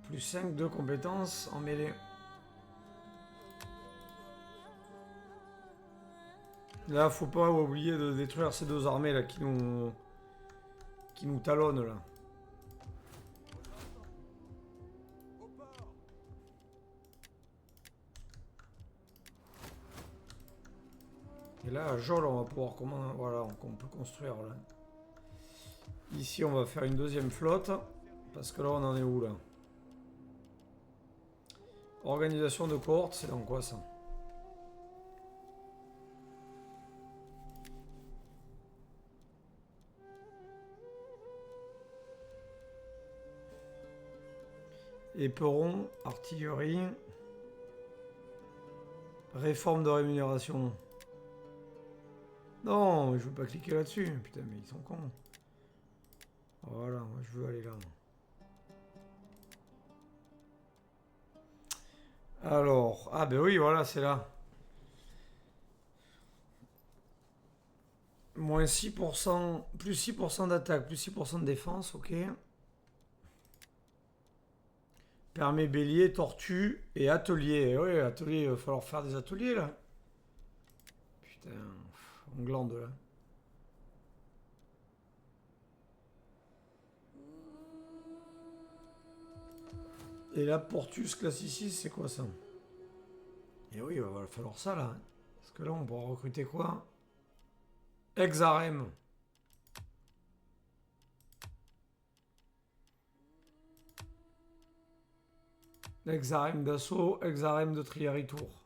Plus 5 de compétences en mêlée. Là, faut pas oublier de détruire ces deux armées, là, qui nous talonnent, là. Et là, à Jol, on va pouvoir voilà, on peut construire, là. Ici, on va faire une deuxième flotte. Parce que là, on en est où, là? Organisation de cohorte, c'est dans quoi, ça? Éperon, artillerie. Réforme de rémunération. Non, je veux pas cliquer là-dessus. Putain, mais ils sont cons. Voilà, moi je veux aller là. Alors, ah ben oui, voilà, c'est là. Moins 6%, plus 6% d'attaque, plus 6% de défense, ok. Permet bélier, tortue et atelier. Oui, atelier, il va falloir faire des ateliers là. Putain, on glande là. Et là, Portus classicis, c'est quoi ça? Et oui, il va falloir ça là. Parce que là, on pourra recruter quoi? Exarem. Exarem d'assaut, Exarem de Triaritour.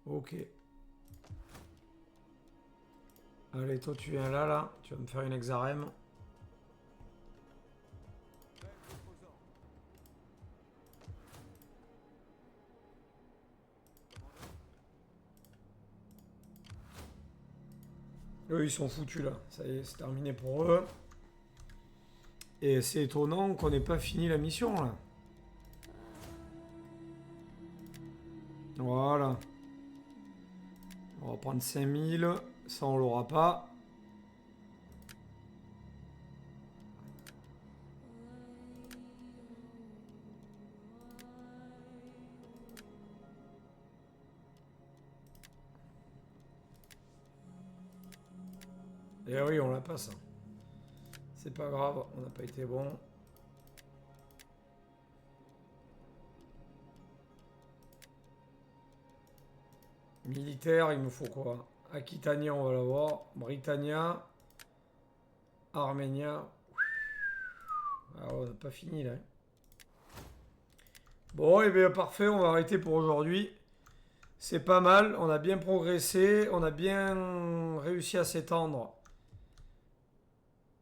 Ok. Allez, toi tu viens là, tu vas me faire une Exarem. Eux, ils sont foutus là. Ça y est, c'est terminé pour eux. Et c'est étonnant qu'on n'ait pas fini la mission là. Voilà. On va prendre 5000. Ça, on l'aura pas. Et oui, on l'a pas ça. C'est pas grave, on n'a pas été bon. Militaire, il me faut quoi? Aquitania, on va l'avoir. Britannia. Arménia. Ah, on n'a pas fini là. Bon, et bien parfait, on va arrêter pour aujourd'hui. C'est pas mal, on a bien progressé, on a bien réussi à s'étendre.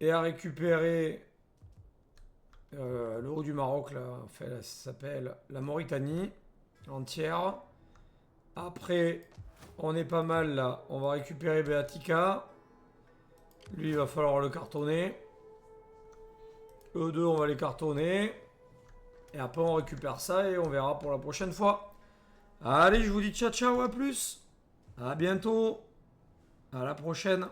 Et à récupérer Le haut du Maroc, là, enfin, ça s'appelle la Mauritanie entière. Après, on est pas mal là. On va récupérer Beatica. Lui, il va falloir le cartonner. Eux deux, on va les cartonner. Et après, on récupère ça et on verra pour la prochaine fois. Allez, je vous dis ciao, ciao, à plus. À bientôt. À la prochaine.